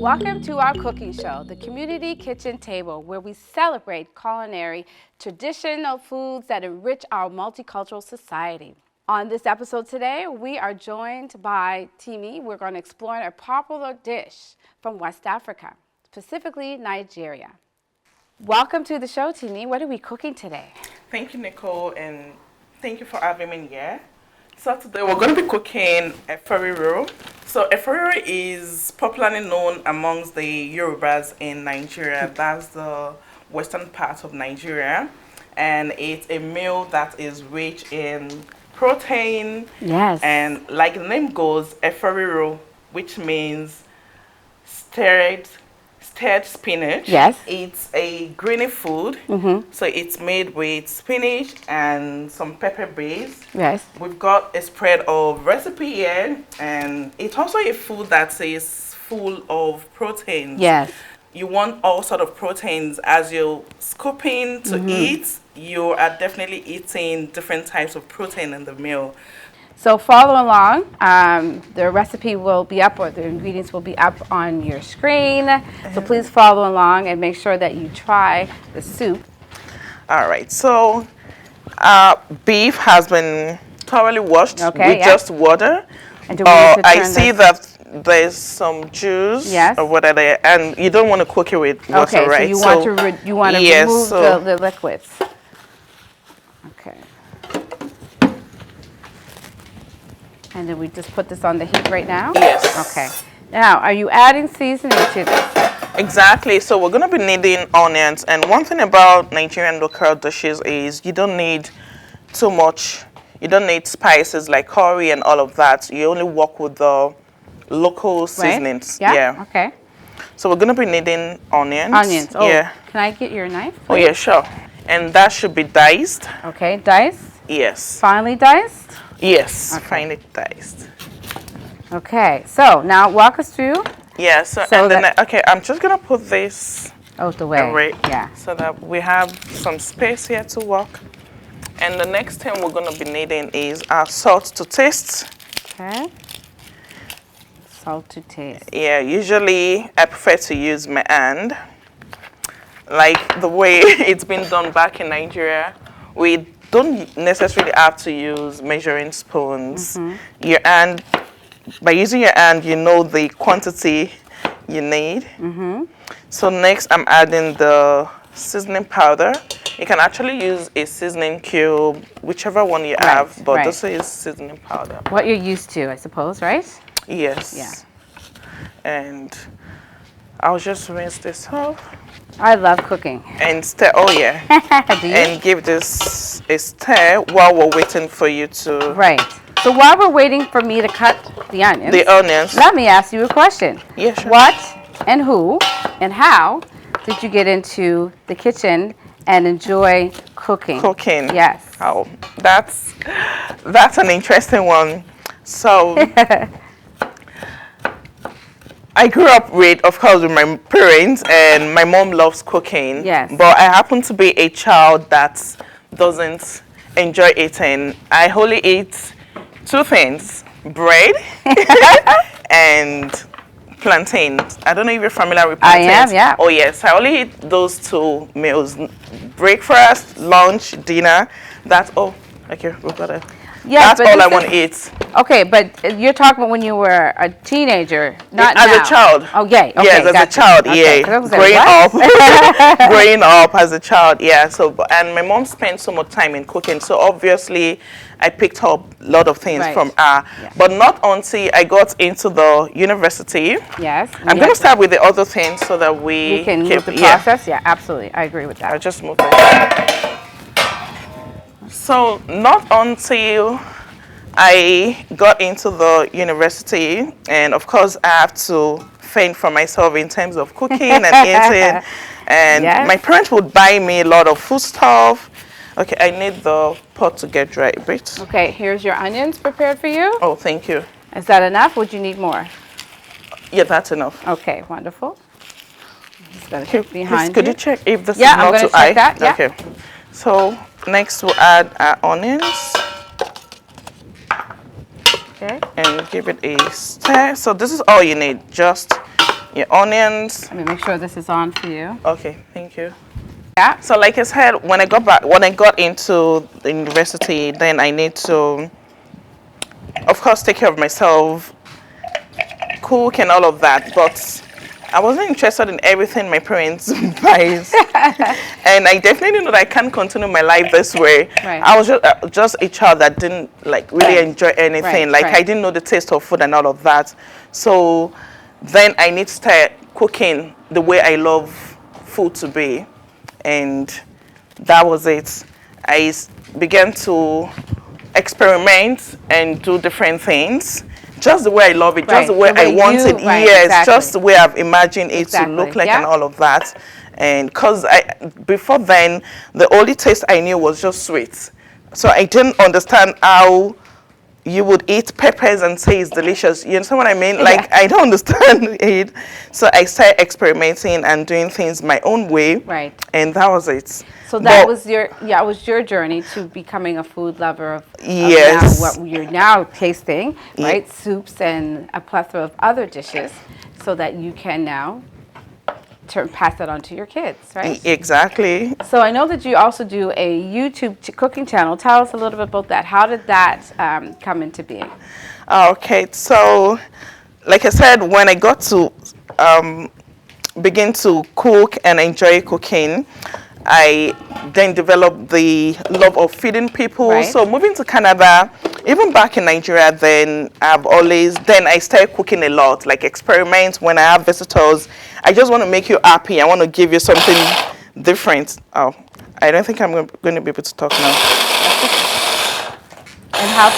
Welcome to our cooking show, the Community Kitchen Table, where we celebrate culinary traditional foods that enrich our multicultural society. On this episode today, we are joined by Temmy. We're going to explore a popular dish from West Africa, specifically Nigeria. Welcome to the show, Temmy. What are we cooking today? Thank you, Nicole, and thank you for having me here. So today we're going to be cooking Efo Riro. So Efo Riro is popularly known amongst the Yorubas in Nigeria. That's the western part of Nigeria. And it's a meal that is rich in protein. Yes. And like the name goes, Efo Riro, which means stirred spinach. Yes. It's a greeny food. So it's made with spinach and some pepper base. Yes. We've got a spread of recipe here, and it's also a food that is full of proteins. Yes. You want all sort of proteins as you're scooping to eat. You are definitely eating different types of protein in the meal. So follow along. The recipe will be up, or the ingredients will be up on your screen. So please follow along and make sure that you try the soup. All right, so beef has been thoroughly washed with just water. And do we need to I turn see that there's some juice Yes. or whatever, and you don't want to cook it with water, Okay, right? so you want to yes, remove so the liquids. Okay. And then we just put this on the heat right now? Yes. Okay. Now, are you adding seasoning to this? Exactly. So we're going to be needing onions. And one thing about Nigerian local dishes is you don't need too much. You don't need spices like curry and all of that. You only work with the local seasonings. Right? Yeah? Okay. So we're going to be needing onions. Onions. Oh, yeah. Can I get your knife? Oh, yeah, sure. And that should be diced. Okay, diced? Yes. Finely diced? Yes, Okay. finely diced. Okay, so now walk us through. Yeah, okay, I'm just going to put this Out the way. away Yeah. so that we have some space here to work. And the next thing we're going to be needing is our salt to taste. Okay. Salt to taste. Yeah, usually I prefer to use my hand. Like the way it's been done back in Nigeria, we don't necessarily have to use measuring spoons. Your hand, by using your hand, you know the quantity you need. So next I'm adding the seasoning powder. You can actually use a seasoning cube, whichever one you have, but this is seasoning powder. What you're used to, I suppose, right? Yes. Yeah. And I'll just rinse this off. I love cooking. And stir, oh yeah. Do you? And give this a stir while we're waiting for you to... Right. So while we're waiting for me to cut the onions, let me ask you a question. Yeah, sure. What and who and how did you get into the kitchen and enjoy cooking? Cooking. Yes. Oh, that's an interesting one. So I grew up with, of course, with my parents, and my mom loves cooking. Yes. But I happen to be a child that doesn't enjoy eating. I only eat two things: bread and plantains. I don't know if you're familiar with plantains. I am, yeah. Oh yes, I only eat those two meals: breakfast, lunch, dinner. That's all. Okay, we've got it. Yes, that's all I want to eat. Okay, but you're talking about when you were a teenager, not as now. a child. Okay. Yes, as a child. Okay. Yeah, Like, growing up as a child. Yeah. So, and my mom spent so much time in cooking. So obviously, I picked up a lot of things from her. Yeah. But not until I got into the university. Yes. I'm going to start with the other things so that we can move the process. Yeah, absolutely. I agree with that. I'll just move it. So not until I got into the university, and of course I have to fend for myself in terms of cooking and eating, and my parents would buy me a lot of food stuff. Okay, I need the pot to get dry a bit. Okay, here's your onions prepared for you. Oh, thank you. Is that enough? Would you need more? Yeah, that's enough. Okay, wonderful. Just gotta keep behind could you check if this is I'm not gonna too check high? that. Yeah. Okay. So next we'll add our onions. Okay. And give it a stir. So this is all you need, just your onions. Let me make sure this is on for you. Okay, thank you. Yeah. So like I said, when I got into the university, then I need to, of course, take care of myself, cook and all of that. But I wasn't interested in everything my parents buys, and I definitely know that I can't continue my life this way. Right. I was just a child that didn't like really enjoy anything. Like I didn't know the taste of food and all of that. So then I need to start cooking the way I love food to be, and that was it. I began to experiment and do different things. Just the way I love it, just the way I want it. Yes, just the way I've imagined it to look like and all of that. And because before then, the only taste I knew was just sweet. So I didn't understand how you would eat peppers and say it's delicious. You understand what I mean? Like, I don't understand it. So I started experimenting and doing things my own way. Right. And that was it. So that was your journey to becoming a food lover of yes. now, what you're now tasting, right? Soups and a plethora of other dishes, so that you can now pass that on to your kids, right? Exactly. So I know that you also do a YouTube cooking channel. Tell us a little bit about that. How did that come into being? Okay, so like I said, when I got to begin to cook and enjoy cooking, I then developed the love of feeding people. Right. So moving to Canada, even back in Nigeria, then I started cooking a lot, like experiments when I have visitors. I just want to make you happy. I want to give you something different. Oh, I don't think I'm going to be able to talk now. And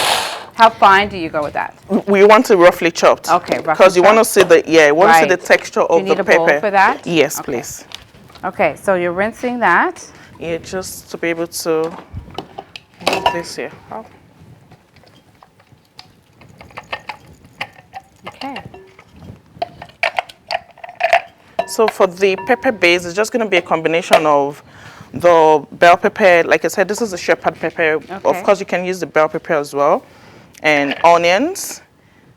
how fine do you go with that? We want it roughly chopped. Okay, roughly because you want to see the texture of you need the a pepper. bowl for that? Yes, Okay. please. Okay, so you're rinsing that. Yeah, just to be able to do this here. Oh. Okay. So for the pepper base, it's just going to be a combination of the bell pepper. Like I said, this is a shepherd pepper. Okay. Of course, you can use the bell pepper as well, and onions.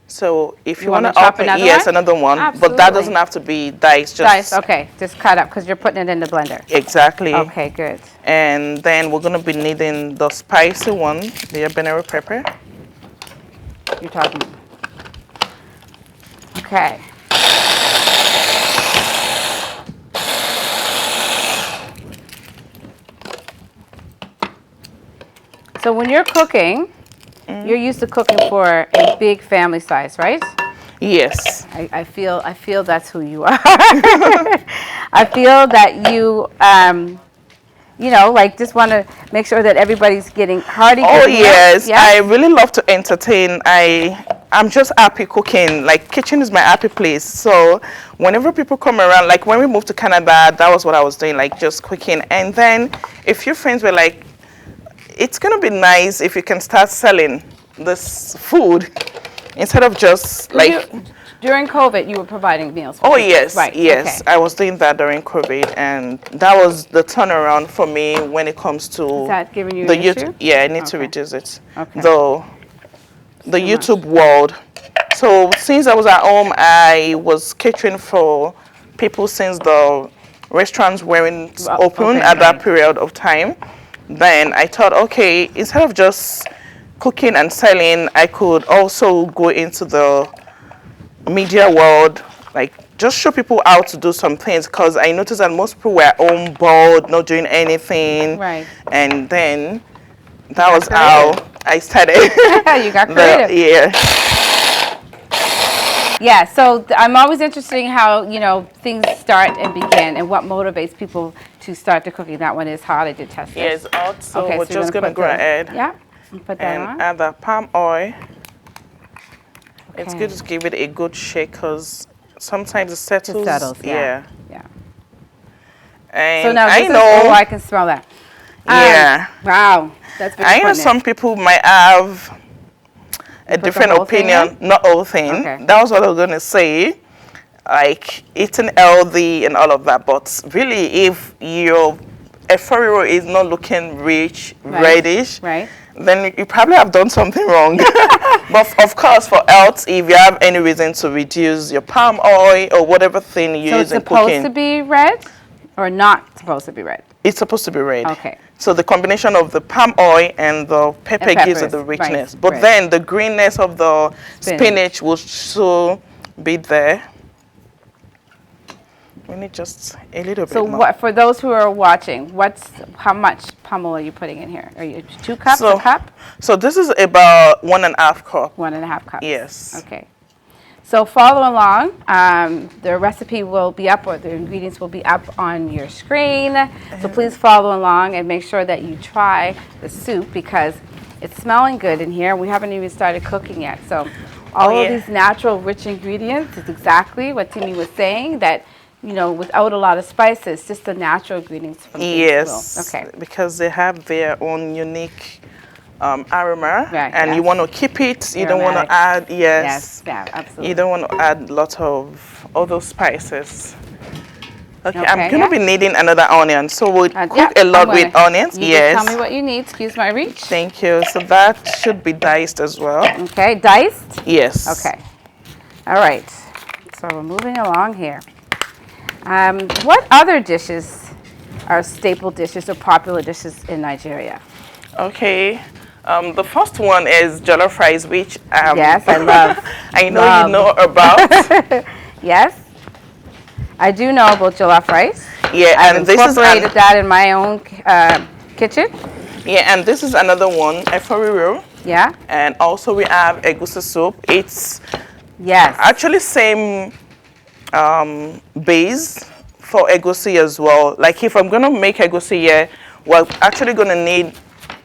So if you want to chop another one? another one. Absolutely. But that doesn't have to be diced. Diced, okay. Just cut up because you're putting it in the blender. Exactly. Okay, good. And then we're going to be needing the spicy one, the habanero pepper. You're talking. Okay. So when you're cooking, you're used to cooking for a big family size, right? Yes. I feel that's who you are. I feel that you like just want to make sure that everybody's getting hearty. Oh yes. Yeah? I really love to entertain. I'm just happy cooking. Like kitchen is my happy place. So whenever people come around, like when we moved to Canada, that was what I was doing, like just cooking. And then a few friends were like, it's gonna be nice if you can start selling this food instead of just like. During COVID, you were providing meals. Oh yes, right. Yes. Okay. I was doing that during COVID, and that was the turnaround for me when it comes to. Is that giving you the an issue? Yeah, I need to reduce it. Okay. The YouTube world. So since I was at home, I was catering for people since the restaurants weren't open at that period of time. Then I thought, okay, instead of just cooking and selling, I could also go into the media world, like just show people how to do some things, because I noticed that most people were home bored, not doing anything. Right. And then that was how I started. You got creative. Yeah, so I'm always interested in how, things start and begin and what motivates people to start the cooking. That one is hard. I did test this. Yes, also we're just going to go ahead and put that on. Add the palm oil. Okay. It's good to give it a good shake because sometimes it settles. Yeah. And so now I can smell that. Yeah. Wow. That's very I know some people might have a different opinion, not all thing. Okay. That was what I was going to say. Like eating healthy and all of that. But really, if you're Efo Riro is not looking rich, Right. reddish, Right. then you probably have done something wrong. But of course, for health, if you have any reason to reduce your palm oil or whatever thing you So use it's in supposed cooking, to be red or not supposed to be red? it's supposed to be red. Okay. So the combination of the palm oil and the pepper And gives it peppers, the right, richness. But right. then the greenness of the Spinach. spinach will still be there. We need just a little So bit more. what, for those who are watching, how much palm oil are you putting in here? Are you 2 cups, a cup? So this is about 1.5 cup. 1.5 cups. Yes. Okay. So follow along. The recipe will be up, or the ingredients will be up on your screen. So please follow along and make sure that you try the soup because it's smelling good in here. We haven't even started cooking yet. So all of these natural, rich ingredients is exactly what Temmy was saying, that without a lot of spices, just the natural ingredients from things. Yes. Okay. Because they have their own unique aroma, Right, and you yes. want to keep it. You don't want Aromatic. to add, Yes, yeah, absolutely. you don't want to add lots of other spices. Okay, I'm Okay, going to be needing another onion. So we'll cook a lot with onions. You Yes. just tell me what you need. Excuse my reach. Thank you. So that should be diced as well. Okay, diced? Yes. Okay. All right. So we're moving along here. What other dishes are staple dishes or popular dishes in Nigeria? Okay. The first one is jollof rice, which Yes, I love. I know you know about. Yes, I do know about jollof rice. Yeah, I've and this is incorporated that in my own kitchen. yeah, and this is another one, Efo Riro. Yeah. And also we have egusi soup. It's Yes. actually same base for egusi as well. Like if I'm gonna make egusi here, we're actually gonna need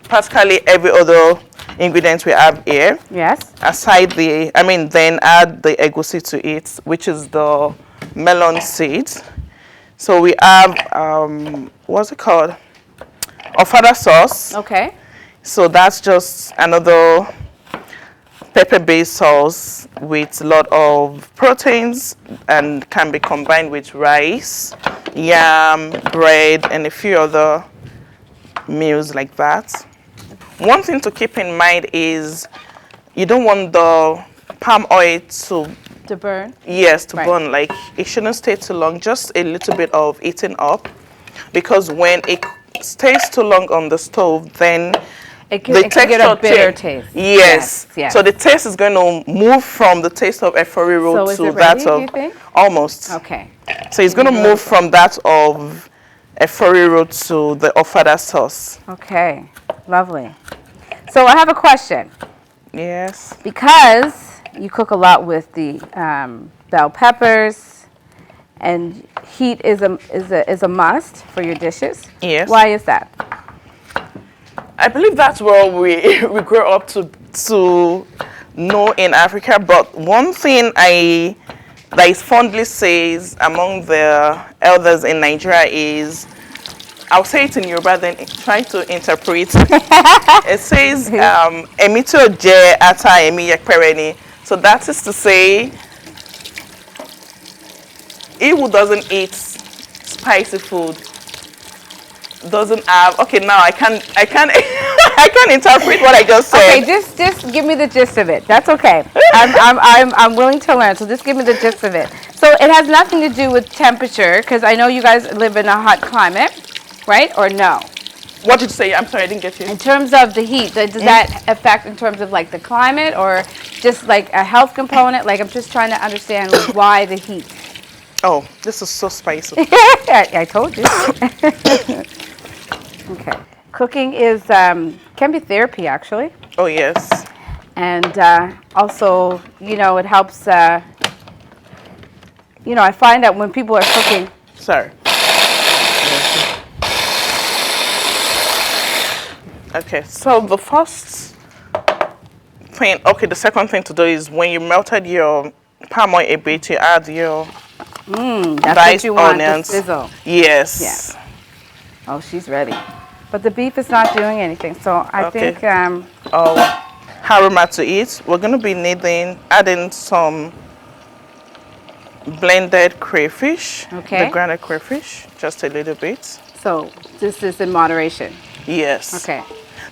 practically every other ingredient we have here. Yes. Aside then add the egusi to it, which is the melon seeds. So we have what's it called? Ofada sauce. Okay. So that's just another pepper-based sauce with a lot of proteins and can be combined with rice, yam, bread, and a few other meals like that. One thing to keep in mind is you don't want the palm oil To burn. yes, to Right. burn. Like it shouldn't stay too long, just a little bit of eating up. Because when it stays too long on the stove, then It can get a bitter taste. Yes. Yes. So the taste is going to move from the taste of Efo Riro So is to it that ready, do of you think? almost. Okay. So it's going to move from that of Efo Riro to the Ofada sauce. Okay. Lovely. So I have a question. Yes. Because you cook a lot with the bell peppers, and heat is a must for your dishes. Yes. Why is that? I believe that's where we grew up to know in Africa. But one thing that is fondly says among the elders in Nigeria is, I'll say it in Yoruba, then try to interpret. It says, "Emi tí ò jẹ ata, emi yẹpẹrẹ ni." So that is to say, he who doesn't eat spicy food doesn't have. Okay, now I can I can interpret what I just said. Okay, just give me the gist of it. That's okay. I'm willing to learn. So just give me the gist of it. So it has nothing to do with temperature, because I know you guys live in a hot climate, right? Or no? What did you say? I'm sorry, I didn't get you. In terms of the heat, does that affect in terms of like the climate, or just like a health component? Like I'm just trying to understand why the heat. Oh, this is so spicy. I told you. Okay. Cooking is can be therapy actually, Oh yes. and also it helps. I find that when people are cooking. Sorry. Okay, so the first thing, the second thing to do is when you melted your palm oil a bit, you add your That's diced what you want, the onions. sizzle. Yes. Yeah. Oh, she's ready. But the beef is not doing anything, so I Okay. think Haruma to eat. We're going to be adding some blended crayfish. Okay. The grounded crayfish, just a little bit. So this is in moderation. Yes. Okay.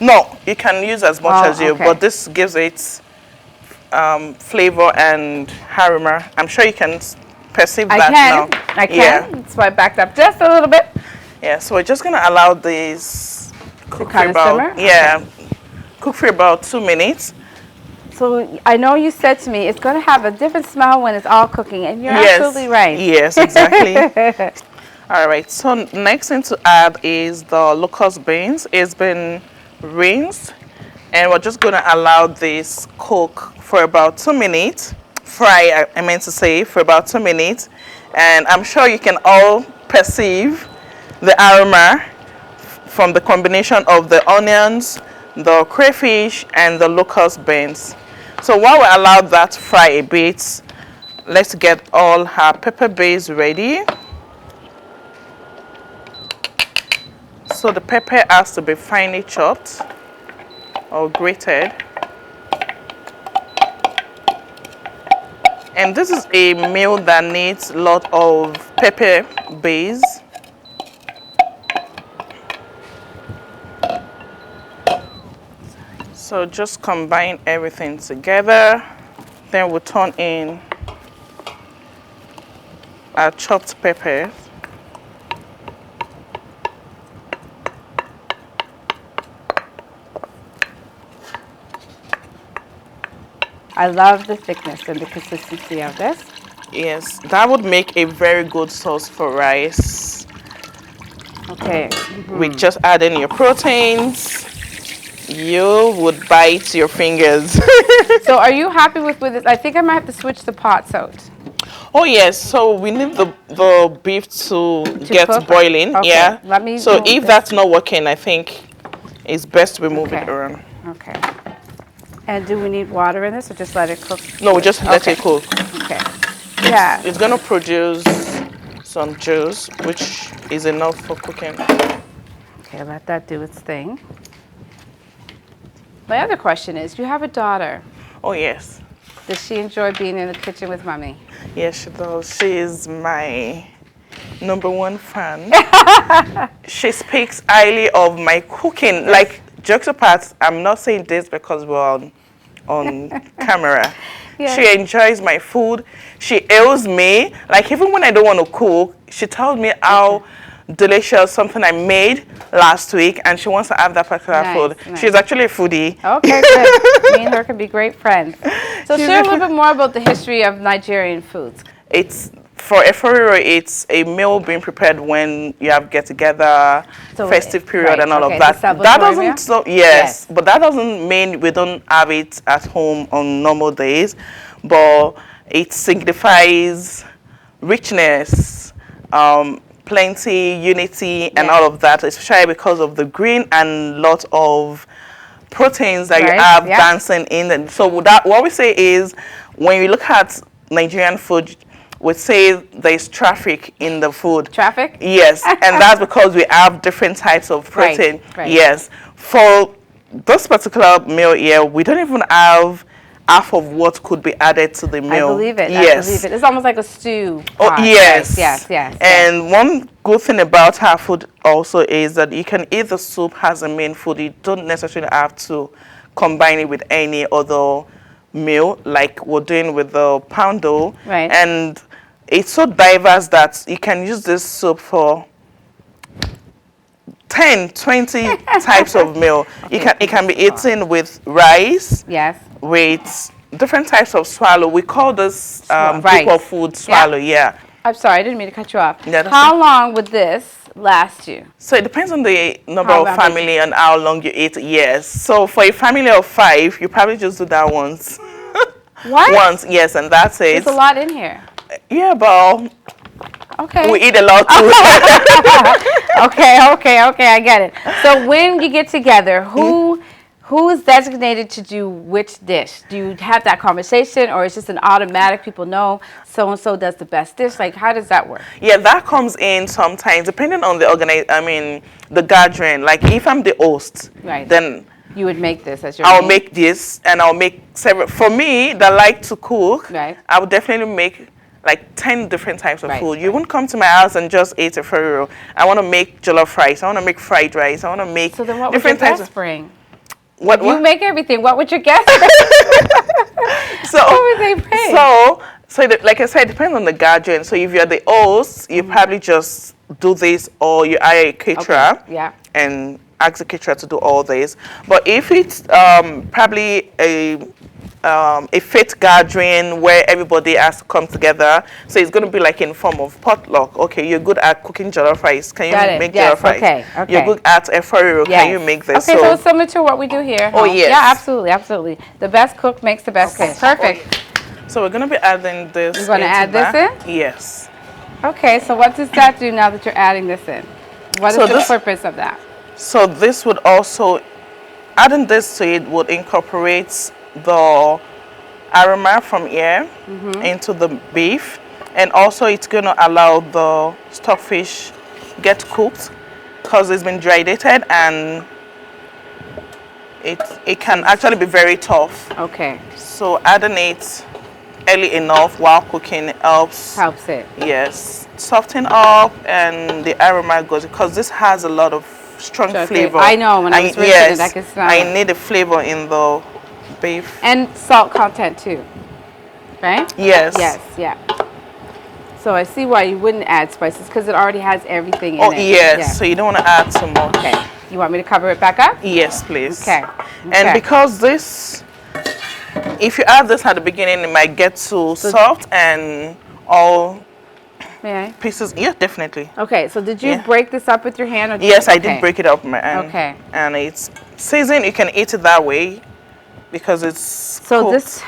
No, you can use as much as you, okay. but this gives it flavor and aroma. I'm sure you can perceive that now. I can. Yeah. That's why I backed up just a little bit. Yeah, so we're just gonna allow this cook for kind of about simmer? yeah, cook for about 2 minutes. So I know you said to me it's going to have a different smell when it's all cooking, and you're Yes. absolutely right. Yes, exactly. All right. So next thing to add is the locust beans. It's been rinsed, and we're just gonna allow this cook for about 2 minutes. Fry, I meant to say, for about 2 minutes, and I'm sure you can all perceive the aroma from the combination of the onions, the crayfish, and the locust beans. So while we allow that to fry a bit, let's get all our pepper base ready. So the pepper has to be finely chopped or grated. And this is a meal that needs a lot of pepper base. So just combine everything together. Then we'll turn in our chopped peppers. I love the thickness and the consistency of this. Yes, that would make a very good sauce for rice. Okay. With just adding your proteins, you would bite your fingers. So are you happy with this? I think I might have to switch the pots out. Oh yes, so we need the beef to get cook? boiling. Okay, Yeah. let me So move if this. that's not working, I think it's best we move it around. Okay. And do we need water in this or just let it cook? No, we just let it cook. Okay. Yeah. It's gonna produce some juice, which is enough for cooking. Okay, let that do its thing. My other question is, you have a daughter. Oh yes. Does she enjoy being in the kitchen with mommy? Yes, she does. She is my #1 fan. She speaks highly of my cooking. Like, jokes apart, I'm not saying this because we're on camera. Yes. She enjoys my food. She hails me. Like, even when I don't want to cook, she tells me how delicious something I made last week, and she wants to have that particular food. Nice. She's actually a foodie. Okay, good. Me and her can be great friends. So share a little bit more about the history of Nigerian foods. It's for Efo Riro, it's a meal being prepared when you have get-together, festive period, and all of that. That doesn't yes, but that doesn't mean we don't have it at home on normal days. But it signifies richness, plenty, unity, and all of that, especially because of the green and lot of proteins that you have dancing in. And so that what we say is, when you look at Nigerian food, we say there's traffic in the food. Traffic? Yes, and that's because we have different types of protein. Right. Yes. For this particular meal here, we don't even have half of what could be added to the meal. I believe it. Yes. I believe it. It's almost like a stew. Oh, yes. Yes. And one good thing about our food also is that you can eat the soup as a main food. You don't necessarily have to combine it with any other meal like we're doing with the poundo. Right. And it's so diverse that you can use this soup for 10, 20 types of meal. It can be eaten with rice. Yes. With different types of swallow. We call this group of food swallow. Yeah. I'm sorry, I didn't mean to cut you off. Yeah, how long would this last you? So it depends on the number of family and how long you eat. Yes. So for a family of 5, you probably just do that once. What? Once, yes, and that's it. There's a lot in here. Yeah, but okay. We eat a lot too. Okay, I get it. So when you get together, who is designated to do which dish? Do you have that conversation, or is it just an automatic, people know so-and-so does the best dish? Like, how does that work? Yeah, that comes in sometimes, depending on the the gathering. Like, if I'm the host, then you would make this as your I'll make this, and I'll make several. For me, that like to cook, I would definitely make like 10 different types of Right, food. You won't come to my house and just eat a Efo Riro. I want to make jollof rice. I want to make fried rice. I want to make So then what would your different types guests of. bring? What? You make everything. What would your guests bring? So, What would they bring? Like I said, it depends on the gathering. So if you're the host, you probably just do this, or you hire a caterer. Okay, yeah. And ask the caterer to do all this. But if it's probably a fit gathering where everybody has to come together, so it's going to be like in form of potluck. Okay, you're good at cooking jollof rice. Can you make jollof rice? Okay. You're good at Efo Riro. Yes. Can you make this? Okay, so it's similar to what we do here. Oh, huh? yes. Yeah, absolutely. The best cook makes the best cook. Perfect. So we're going to be adding this. You're going to add this in? Yes. Okay, so what does that do now that you're adding this in? What is the purpose of that? So this would also, adding this to it would incorporate the aroma from here into the beef, and also it's going to allow the stockfish get cooked because it's been dehydrated, and it can actually be very tough. Okay. So adding it early enough while cooking helps it. Yes, soften up, and the aroma goes, because this has a lot of strong flavor. I know, when I was rinsing it, I could smell it. I need the flavor in the beef. And salt content too, right? Yes. Yes, yeah. So I see why you wouldn't add spices, because it already has everything in it. Oh, yes. Yeah. So you don't want to add too much. Okay. You want me to cover it back up? Yes, please. Okay. And because this, if you add this at the beginning, it might get too soft and all May I? pieces. Yeah, definitely. Okay, so did you break this up with your hand? Or Yes, I did break it up with my hand. Okay. And it's seasoned. You can eat it that way because it's So cooked. this,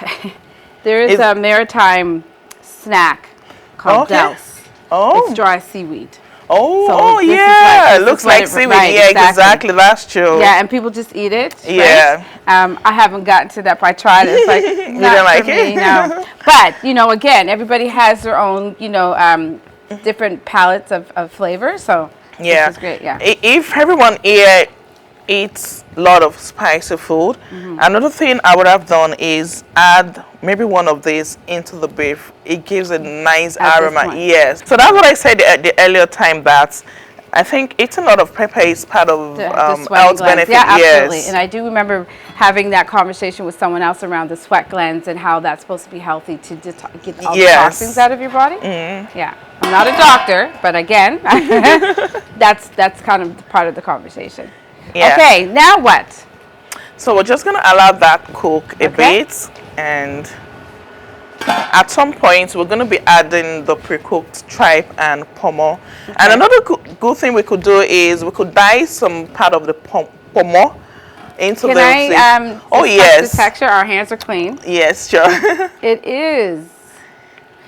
there is a maritime snack called delse. Oh. It's dry seaweed. Oh, So this is yeah. this Looks is what like it- seaweed. right, Yeah, exactly. exactly. That's true. Yeah, and people just eat it. right? Yeah. I haven't gotten to that, but I tried it. It's like, not don't like for it? me, no. But, again, everybody has their own, different palettes of flavor. So Yeah. this is great, yeah. If everyone here eats a lot of spicy food, another thing I would have done is add maybe one of these into the beef. It gives a nice At this aroma. point. Yes. So that's what I said at the earlier time, that I think eating a lot of pepper is part of The health sweating glands. benefit. Yeah, absolutely. Yes. And I do remember having that conversation with someone else around the sweat glands and how that's supposed to be healthy to get all the toxins out of your body. Yeah. I'm not a doctor, but again, that's kind of part of the conversation. Yeah. Okay, now what? So we're just going to allow that cook a bit, and at some point we're going to be adding the pre-cooked tripe and pomo. And another good thing we could do is we could dye some part of the pomo into the the texture? Our hands are clean. Yes, sure. It is.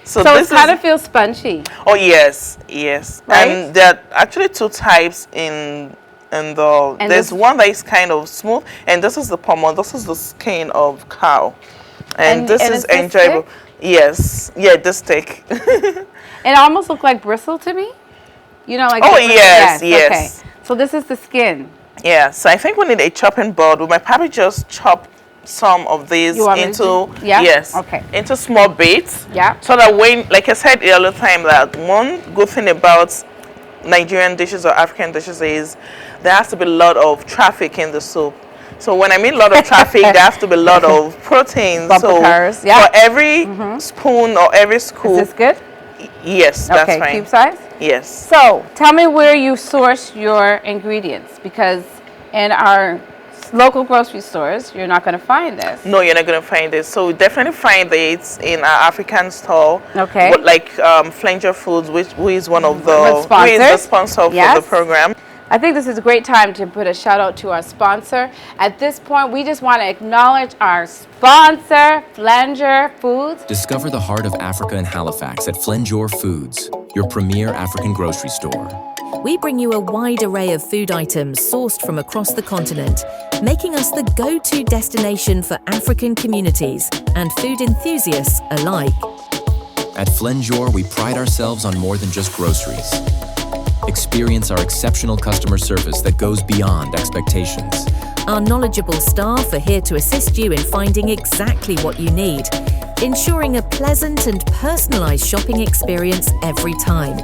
So it kind of feels spongy. Oh, yes. Right? And there are actually two types in there's one that is kind of smooth, and this is the pomo. This is the skin of cow, and this is enjoyable. Thick? Yes, yeah, this thick. It almost looked like bristle to me. Like yes. Okay. So this is the skin. Yeah, so I think we need a chopping board. We might probably just chop some of these into into small bits. Yeah. So that when, like I said the other time, that one good thing about Nigerian dishes or African dishes is there has to be a lot of traffic in the soup. So when I mean a lot of traffic, there has to be a lot of protein. Bumper cars, yeah. For every spoon or every scoop. Is this good? Yes, that's fine. Okay, cube size? Yes. So tell me where you source your ingredients, because in our local grocery stores, you're not going to find this. No, you're not going to find this. So definitely find it in our African store. Okay. But like Flanger Foods, who is one of the who is the sponsor for the program. I think this is a great time to put a shout out to our sponsor. At this point, we just want to acknowledge our sponsor, Flanger Foods. Discover the heart of Africa in Halifax at Flanger Foods, your premier African grocery store. We bring you a wide array of food items sourced from across the continent, making us the go-to destination for African communities and food enthusiasts alike. At Flanger, we pride ourselves on more than just groceries. Experience our exceptional customer service that goes beyond expectations. Our knowledgeable staff are here to assist you in finding exactly what you need. ensuring a pleasant and personalized shopping experience every time.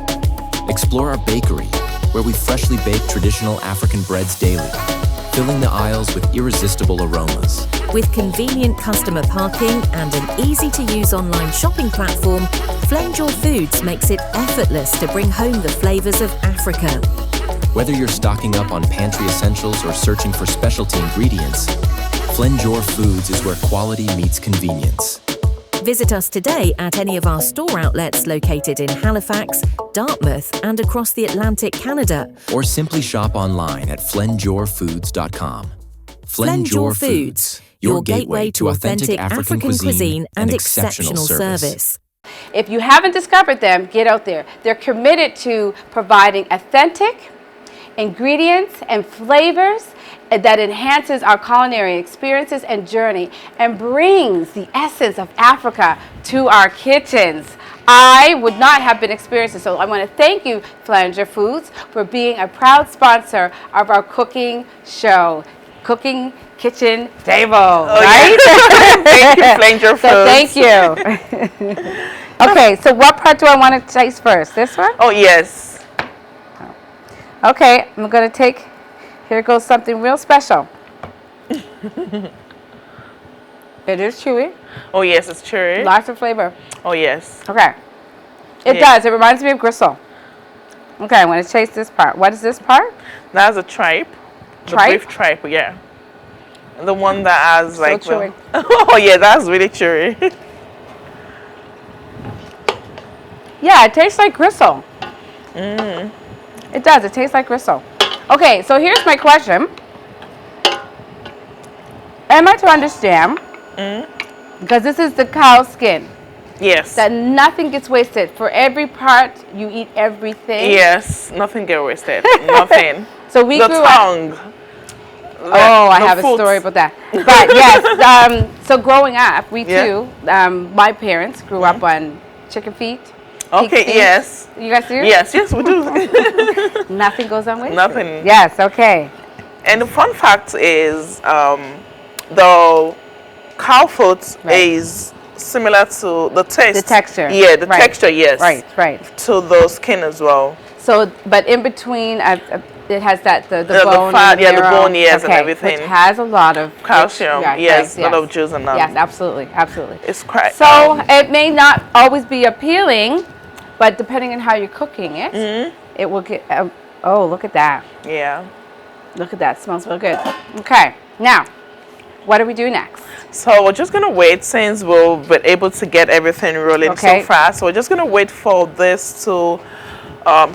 Explore our bakery, where we freshly bake traditional African breads daily, filling the aisles with irresistible aromas. With convenient customer parking and an easy-to-use online shopping platform, Flenjor Foods makes it effortless to bring home the flavors of Africa. Whether you're stocking up on pantry essentials or searching for specialty ingredients, Flenjor Foods is where quality meets convenience. Visit us today at any of our store outlets located in Halifax, Dartmouth, and across the Atlantic Canada. Or simply shop online at flenjorfoods.com. Flenjor Foods, your gateway to authentic African cuisine and exceptional service. If you haven't discovered them, get out there. They're committed to providing authentic ingredients and flavors that enhances our culinary experiences and journey and brings the essence of Africa to our kitchens. I would not have been experiencing. So I want to thank you, Flenjor Foods, for being a proud sponsor of our cooking show, Cooking Kitchen Table, right? Thank you, Flenjor Foods. So thank you. Okay, so what part do I want to taste first? This one? Oh, yes. Okay, I'm going to take, here goes something real special. It is chewy. Oh, yes, it's chewy. Lots of flavor. Oh, yes. Okay. It does. It reminds me of gristle. Okay, I'm going to taste this part. What is this part? That's a tripe. Tripe? The beef tripe, yeah. The one that has like... chewy. Oh, yeah, that's really chewy. Yeah, it tastes like gristle. It does. It tastes like gristle. Okay, so here's my question. Am I to understand, because this is the cow skin, Yes. that nothing gets wasted? For every part, you eat everything? Yes, nothing get wasted. Nothing. So we The grew up... tongue. Oh, I the have a foot. story about that. But yes, so growing up, we Yeah. too, my parents grew up on chicken feet. pig Okay, feet. yes. You guys do? Yes, we do. Nothing goes unwasted. Nothing. Yes, okay. And the fun fact is, the cow foot is similar to the taste. The texture. Yeah, the Right. texture, yes. Right. To the skin as well. So, but in between, it has that, the The bone. fat, and yeah, the marrow. bone, yes, and Okay, everything. Which has a lot of Calcium, yes, a lot of juice and Yes, absolutely. It's quite... So it may not always be appealing, but depending on how you're cooking it, it will get. Oh, look at that! yeah. Look at that. Smells real good. Okay, now, what do we do next? So we're just gonna wait since we've been able to get everything rolling Okay. so fast. So we're just gonna wait for this to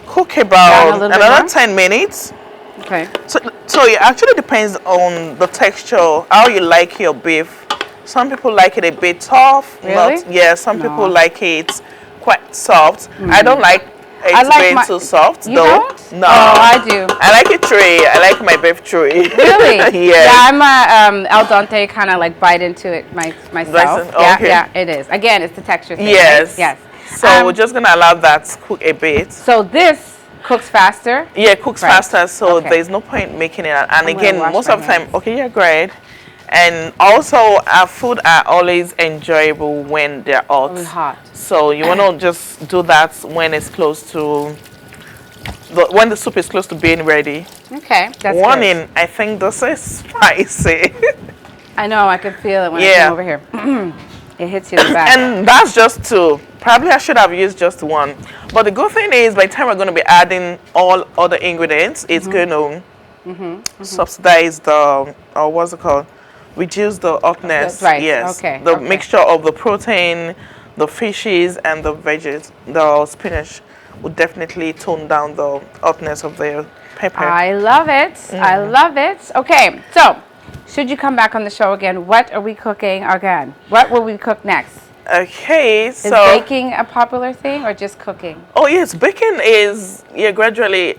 cook Down a about little bit another more? 10 minutes. Okay. So it actually depends on the texture, how you like your beef. Some people like it a bit tough. Really? Some No. people like it quite soft. I don't like it I like being my- too soft You though. don't? No. Oh, I do. I like it chewy. I like my beef chewy. Really? Yes. Yeah, I'm a al dente kind of like bite into it myself. Okay. Yeah, it is. Again, it's the texture thing. Yes. Right? Yes. So we're just gonna allow that to cook a bit. So this cooks faster. Yeah, it cooks Right. faster, so Okay. there's no point making it. And I'm gonna again, wash most my of the time, hands. okay, yeah, great. And also, our food are always enjoyable when they're hot. Really hot. So you want to just do that when it's close to, when the soup is close to being ready. Okay, that's Warning, good. I think this is spicy. I know, I can feel it when I Yeah. come over here. It hits you in the back. And that's just two. Probably I should have used just one. But the good thing is, by the time we're going to be adding all other ingredients, it's going to subsidize the, or what's it called? Reduce the hotness. That's right. Yes. Okay, The okay. mixture of the protein, the fishes, and the veggies, the spinach, would definitely tone down the hotness of the pepper. I love it. I love it. Okay, so should you come back on the show again, what are we cooking again? What will we cook next? Okay, Is so baking a popular thing or just cooking? oh yes, baking is gradually.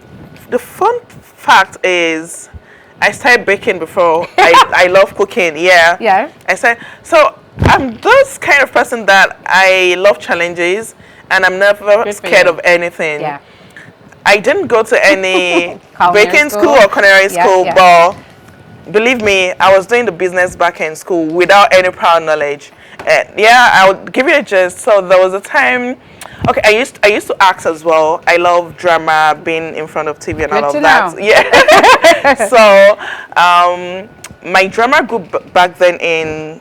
The fun fact is, I started baking before. I love cooking. Yeah. Yeah. I said so. I'm this kind of person that I love challenges, and I'm never Good for scared you. of anything. Yeah. I didn't go to any Culinary baking school? school or culinary Yeah, school, yeah. but believe me, I was doing the business back in school without any prior knowledge. Yeah, I would give you a gist. So there was a time. Okay, I used to act as well. I love drama, being in front of TV and Good all to of that. know. Yeah. So my drama group back then in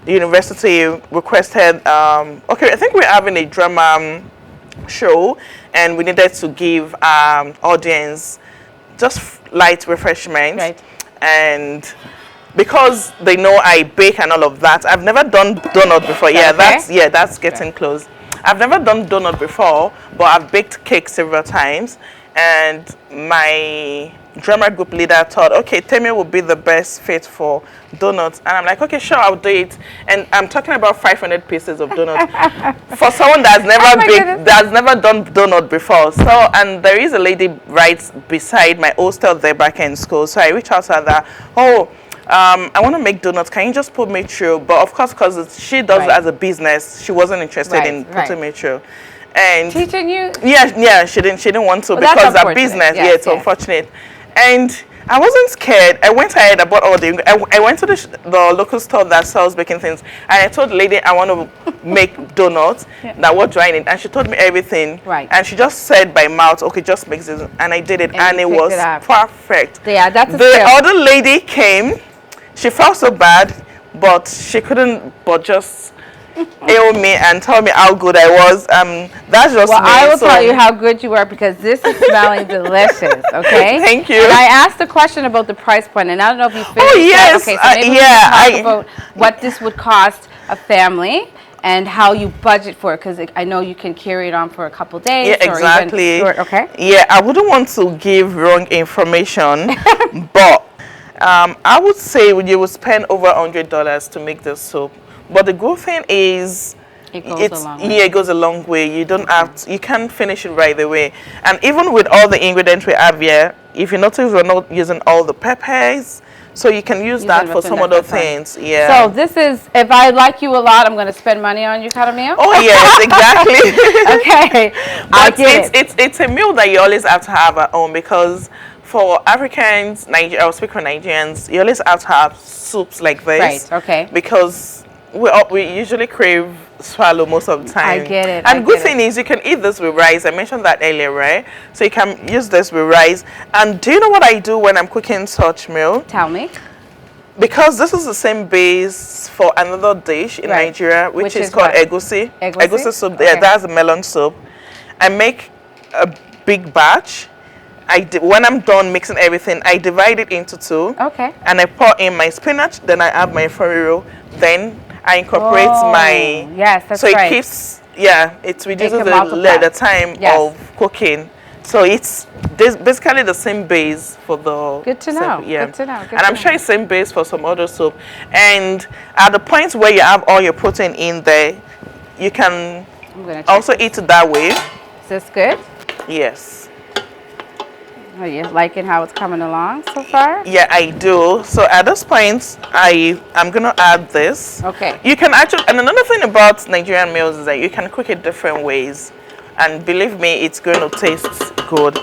university requested. Okay, I think we're having a drama show, and we needed to give audience just light refreshment. Right. And because they know I bake and all of that, I've never done donut before. Yeah, okay? that's getting close. I've never done donut before, but I've baked cake several times. And my drama group leader thought, okay, Temmy will be the best fit for donuts. And I'm like, okay, sure, I'll do it. And I'm talking about 500 pieces of donuts for someone that's never that's never done donut before. So, and there is a lady right beside my hostel there back in school. So I reached out to her that, I want to make donuts. Can you just put me through? But of course, because she does it as a business, she wasn't interested in putting me through. And teaching you? Yeah, she didn't want to, well, because of business. Yes, yeah, it's unfortunate. And I wasn't scared. I went ahead, I bought all the. I went to the local store that sells baking things, and I told the lady I want to make donuts that were drying it, and she told me everything. Right. And she just said by mouth, okay, just mix this, and I did it, and it was perfect. Yeah, that's a the skill. other lady came. She felt so bad, but she couldn't but just hail me and tell me how good I was. That's just me. I will tell you how good you are, because this is smelling delicious. Okay. Thank you. And I asked a question about the price point, and I don't know if you finished. Oh yes. Okay. So maybe we can talk about what this would cost a family and how you budget for it, because I know you can carry it on for a couple days. Yeah, exactly. Or even, okay. Yeah, I wouldn't want to give wrong information, but I would say you would spend over $100 to make this soup. But the good thing is, it goes a long way. Yeah, it goes a long way. You don't have to, you can't finish it right away. And even with all the ingredients we have here, if you notice, we're not using all the peppers, so you can use that for some other things. Yeah. So this is, if I like you a lot, I'm going to spend money on you kind of meal? Oh yes, exactly. Okay. But it's a meal that you always have to have at home, because for Africans, I will speak for Nigerians, you always have to have soups like this. Right, okay. Because we usually crave swallow most of the time. I get it. And good thing is you can eat this with rice. I mentioned that earlier, right? So you can use this with rice. And do you know what I do when I'm cooking such meal? Tell me. Because this is the same base for another dish in Nigeria, which is called egusi. Egusi soup. Okay. Yeah, that's a melon soup. I make a big batch. When I'm done mixing everything, I divide it into two. Okay. And I pour in my spinach, then I add my Efo Riro, then I incorporate my. Yes, that's so right. It keeps, it reduces the time of cooking. So it's basically the same base for the. Good to know. Yeah. Good to know. And I'm sure it's same base for some other soup. And at the point where you have all your protein in there, you can also eat it that way. Is this good? Yes. Are you liking how it's coming along so far? Yeah, I do. So at this point, I'm gonna add this. Okay. You can actually, and another thing about Nigerian meals is that you can cook it different ways, and believe me, it's going to taste good.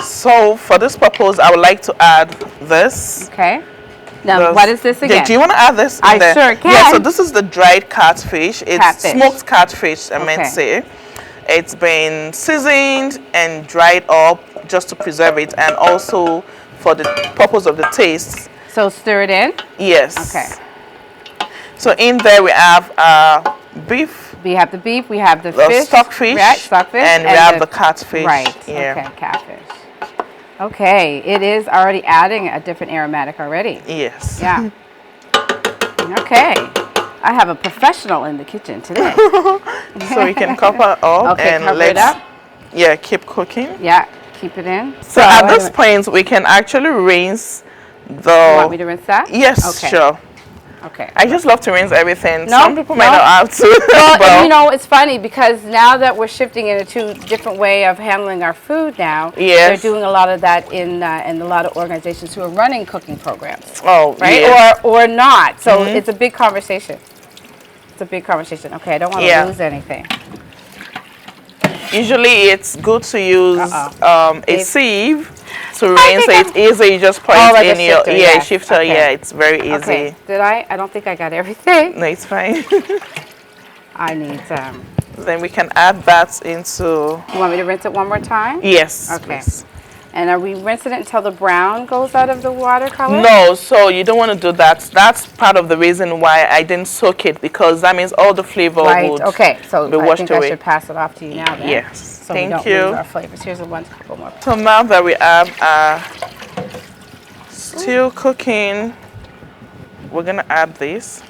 So for this purpose, I would like to add this. Okay. Now, what is this again? Yeah, do you want to add this? I sure can. Yeah. So this is the dried catfish. It's smoked catfish. I meant to say. It's been seasoned and dried up just to preserve it, and also for the purpose of the taste. So stir it in? Yes. Okay. So in there we have beef. We have the beef, we have the fish. Stockfish. Right, stockfish. And we have the catfish. Right, yeah. Okay, catfish. Okay, it is already adding a different aromatic already. Yes. Yeah. Okay. I have a professional in the kitchen today. So we can cover up and cover it up. Yeah, keep cooking. Yeah, keep it in. So at this point, we can actually rinse the. You want me to rinse that? Yes, okay. Sure. Okay. I just love to rinse everything. No, some people might not have to. Well, you know, it's funny because now that we're shifting into a different way of handling our food now, they're doing a lot of that in a lot of organizations who are running cooking programs. Oh, right? Yes. Or not. So it's a big conversation. It's a big conversation. Okay, I don't want to lose anything. Usually it's good to use a sieve to rinse, so it's easy. You just pour it like in a your shifter, yes. shifter. Okay. Yeah, it's very easy. Okay. Did I don't think I got everything. No, it's fine. I need Then we can add that into. You want me to rinse it one more time? Yes. Okay. Please. And are we rinsing it until the brown goes out of the watercolor? No, so you don't want to do that. That's part of the reason why I didn't soak it, because that means all the flavor would Okay. So be I washed think away. I should pass it off to you now then. Yes. So we Thank don't you. lose our flavors. Here's one couple more. So now that we have our stew cooking, we're gonna add this.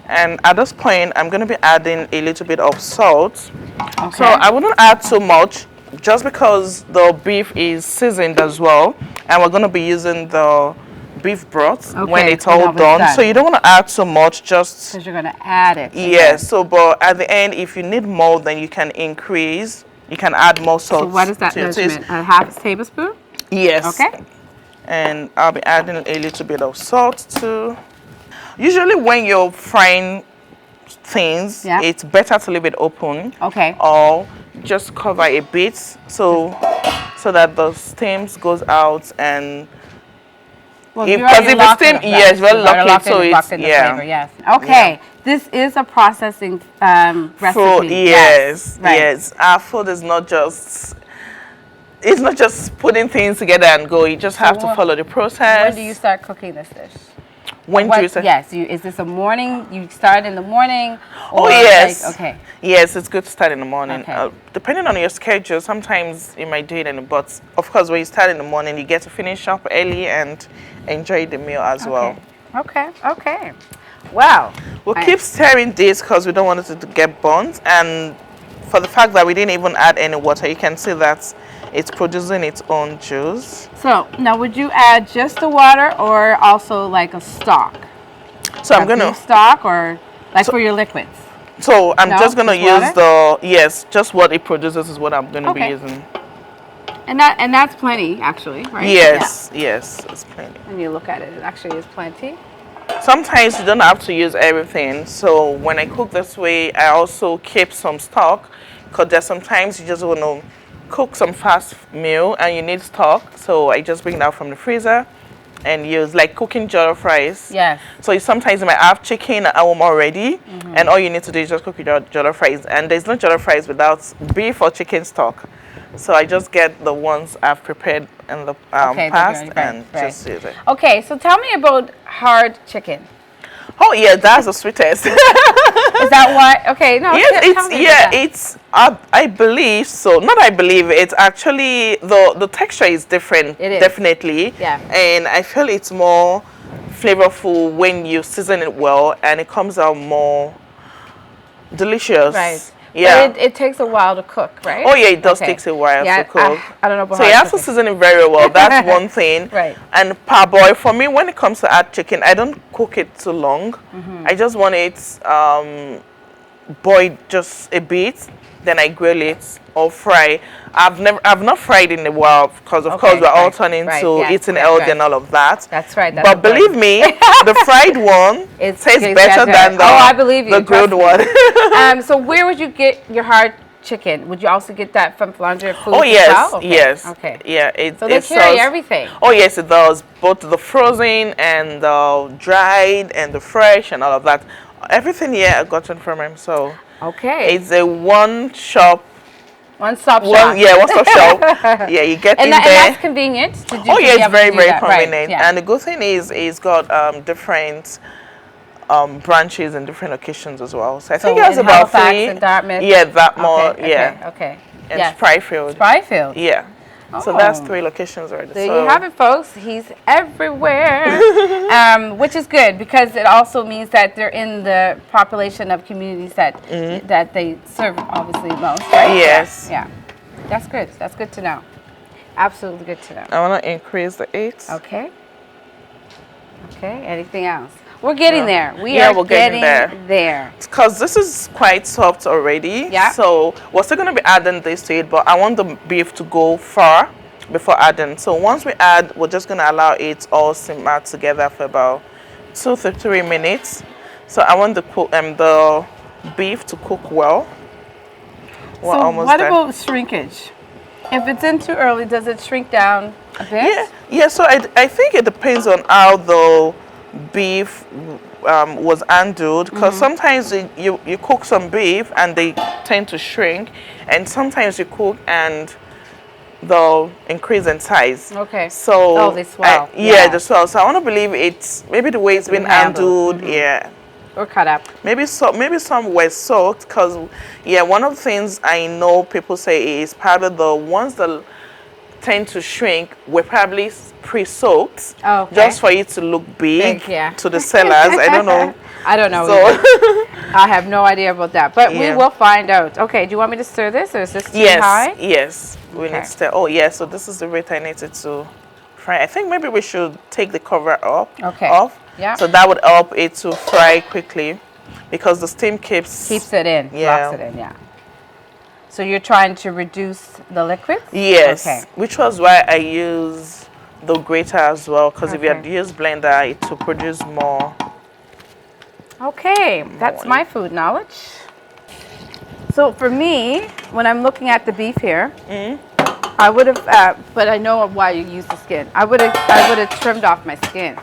And at this point, I'm gonna be adding a little bit of salt. Okay. So I wouldn't add too much, just because the beef is seasoned as well, and we're gonna be using the beef broth when it's all done. So you don't want to add too much, just because you're gonna add it. Yes. So, but at the end, if you need more, then you can increase. You can add more salt. So what is that measurement? A half tablespoon? Yes. Okay. And I'll be adding a little bit of salt too. Usually when you're frying things, it's better to leave it open. Okay. Or just cover a bit so that the steams goes out, and because if it's steam, yes, very lucky. So it's yes. Okay. This is a processing recipe. Food, yes, yes. Our food is not just. It's not just putting things together and go. You just have to follow the process. When do you start cooking this dish? When do you start? Yes. Is this a morning? You start in the morning? Or yes. Okay. Yes, it's good to start in the morning. Okay. Depending on your schedule, sometimes you might do it but of course, when you start in the morning, you get to finish up early and enjoy the meal as well. Okay. Okay. Wow. We'll keep stirring this because we don't want it to get burnt, and for the fact that we didn't even add any water, you can see that it's producing its own juice. So now, would you add just the water or also like a stock? So I'm gonna beef stock or for your liquids. So I'm just gonna use just what it produces is what I'm gonna be using. And that's plenty actually, right? Yes, yes, it's plenty. When you look at it, it actually is plenty. Sometimes you don't have to use everything. So when I cook this way, I also keep some stock, because there's sometimes you just want to cook some fast meal and you need stock. So I just bring it out from the freezer and use, like cooking jollof rice. Yes. So sometimes you might have chicken at home already, and all you need to do is just cook your jollof rice. And there's no jollof rice without beef or chicken stock. So I just get the ones I've prepared in the past and just use it. Okay, so tell me about hard chicken. Oh yeah, that's the sweetest. Is that what? Okay, no. Yes, I believe so. Not I believe, it's actually the texture is different. It is. Definitely. Yeah. And I feel it's more flavorful when you season it well, and it comes out more delicious. Right. Yeah. But it takes a while to cook, right? Oh yeah, it does take a while to cook. I don't know about so you have to season it very well. That's one thing. Right. And parboil, for me, when it comes to add chicken, I don't cook it too long. I just want it boiled just a bit, then I grill it or fry. I've not fried in a while because of course we're all turning to eating healthy and all of that. That's right. But believe me, the fried one tastes better than the grilled one. So where would you get your hard chicken? Would you also get that from Flanger Foods? Oh yes, as well? yes. Okay. Yeah, so they carry everything. Oh yes, it does. Both the frozen and the dried and the fresh and all of that. Everything here I gotten from him. So it's a one-stop shop. One-stop shop. Yeah, you get in there. And that's convenient. It's very convenient. Right. Yeah. And the good thing is, it's got different branches and different locations as well. So I think it has about Halifax 3. And Dartmouth. Yeah, that more. Okay. And Spryfield. Spryfield. Yeah. So that's 3 locations already. There you have it, folks. He's everywhere, which is good because it also means that they're in the population of communities that that they serve, obviously most, right? Yes. Yeah. That's good. That's good to know. Absolutely good to know. I want to increase the eggs. Okay. Okay. Anything else? We're getting there. We're getting there. Because this is quite soft already. Yeah. So we're still going to be adding this to it, but I want the beef to go far before adding. So once we add, we're just going to allow it all simmer together for about 2 to 3 minutes. So I want the beef to cook well. We're almost done. About shrinkage? If it's in too early, does it shrink down a bit? Yeah. So I think it depends on how the beef was handled, because sometimes you cook some beef and they tend to shrink, and sometimes you cook and they'll increase in size. Okay. So they swell. they swell. So I want to believe it's maybe the way it's been handled. Yeah. Or cut up. Maybe some were soaked, because one of the things I know people say is probably the ones that tend to shrink were probably pre-soaked, just for it to look big to the sellers. I don't know. I don't know. So I have no idea about that, but we will find out. Okay, do you want me to stir this, or is this too high? Yes, we need to stir. Oh yeah, so this is the rate I needed to fry. I think maybe we should take the cover off. Yeah. So that would help it to fry quickly, because the steam keeps it in. Locks it in. Yeah. So you're trying to reduce the liquids? Yes. Okay. Which was why I use the grater as well, because if you had used blender, it will produce more. Okay, that's my food knowledge. So for me, when I'm looking at the beef here, I would have, but I know why you use the skin. I would have trimmed off my skin.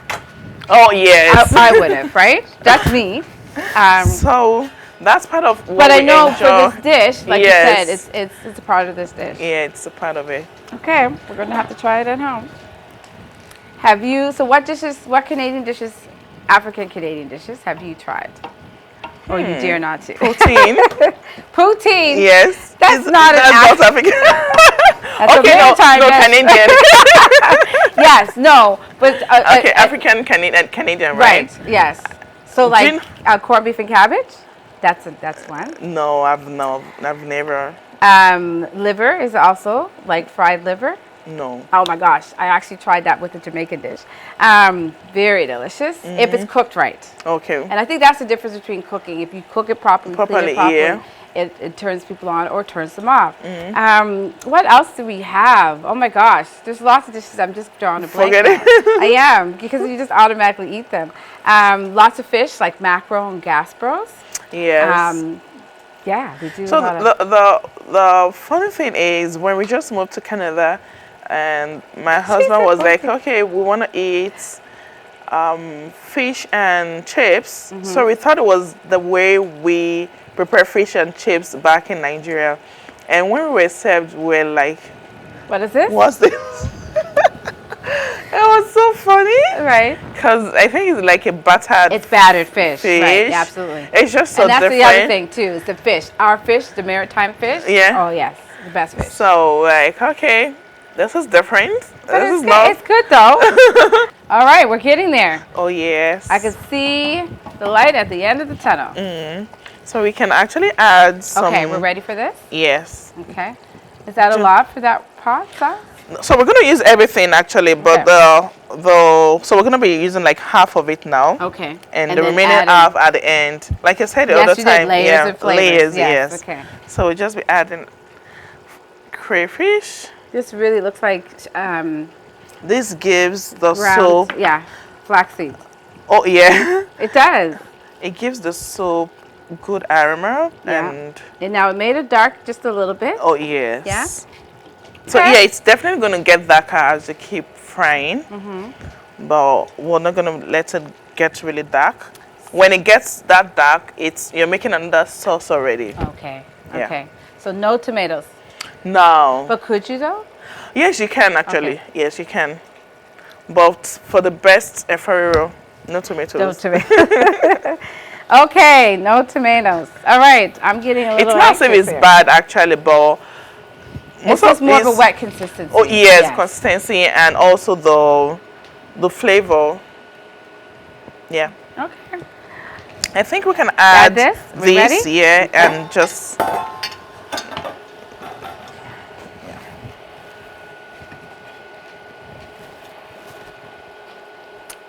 Oh yes, I would have, right? That's me. So that's part of what But I know enjoy. for this dish, like you said, it's a part of this dish. Yeah, it's a part of it. Okay, we're gonna have to try it at home. So what Canadian dishes, African Canadian dishes have you tried? Or you dare not to? Poutine. Poutine? Yes. That's not African. That's okay, no Canadian. Yes, no, but okay, African Canadian, right? Right. Yes. So like corned beef and cabbage. That's one. No, I've never. Liver is also like fried liver. No. Oh my gosh, I actually tried that with a Jamaican dish. Very delicious if it's cooked right. Okay. And I think that's the difference between cooking. If you cook it properly, clean it properly, it turns people on or turns them off. What else do we have? Oh my gosh, there's lots of dishes. I'm just drawing a blank. Forget it. I am, because you just automatically eat them. Lots of fish like mackerel and gasperos. Yes. Yeah, we do. So the funny thing is, when we just moved to Canada, and my husband was like, okay, we want to eat fish and chips. So we thought it was the way we prepare fish and chips back in Nigeria. And when we were served, we were like, what is this? What's this? It was so funny. Right. Because I think it's like a battered It's battered fish. Right, absolutely. It's just so different. And that's the other thing, too, is the fish. Our fish, the maritime fish. Yeah. Oh, yes. The best fish. So, like, okay, this is different. But this is good. It's good, though. All right, we're getting there. Oh, yes. I can see the light at the end of the tunnel. So we can actually add some... Okay, we're ready for this? Yes. Okay. Is that a lot for that pot sauce? So we're going to use everything, actually, but so we're going to be using like half of it now. Okay. And the remaining half at the end. Like I said the other time. Layers of flavors. Layers, yes. Okay. So we'll just be adding crayfish. This really looks like This gives the ground, soup. Yeah, flaxseed. Oh, yeah. It does. It gives the soup good aroma. Yeah. And now it made it dark just a little bit. Oh, yes. Yeah. So, yeah, it's definitely going to get darker as you keep frying. But we're not going to let it get really dark. When it gets that dark, you're making another sauce already. Okay. Yeah. Okay. So no tomatoes. No. But could you, though? Yes, you can, actually. Okay. Yes, you can. But for the best Efo Riro, no tomatoes. No tomatoes. Okay, no tomatoes. All right, I'm getting a little. It's not as if it's bad, actually, but it's just more of a wet consistency. Oh yes, consistency and also the flavor. Yeah. Okay. I think we can add this. We ready? Yeah, and just.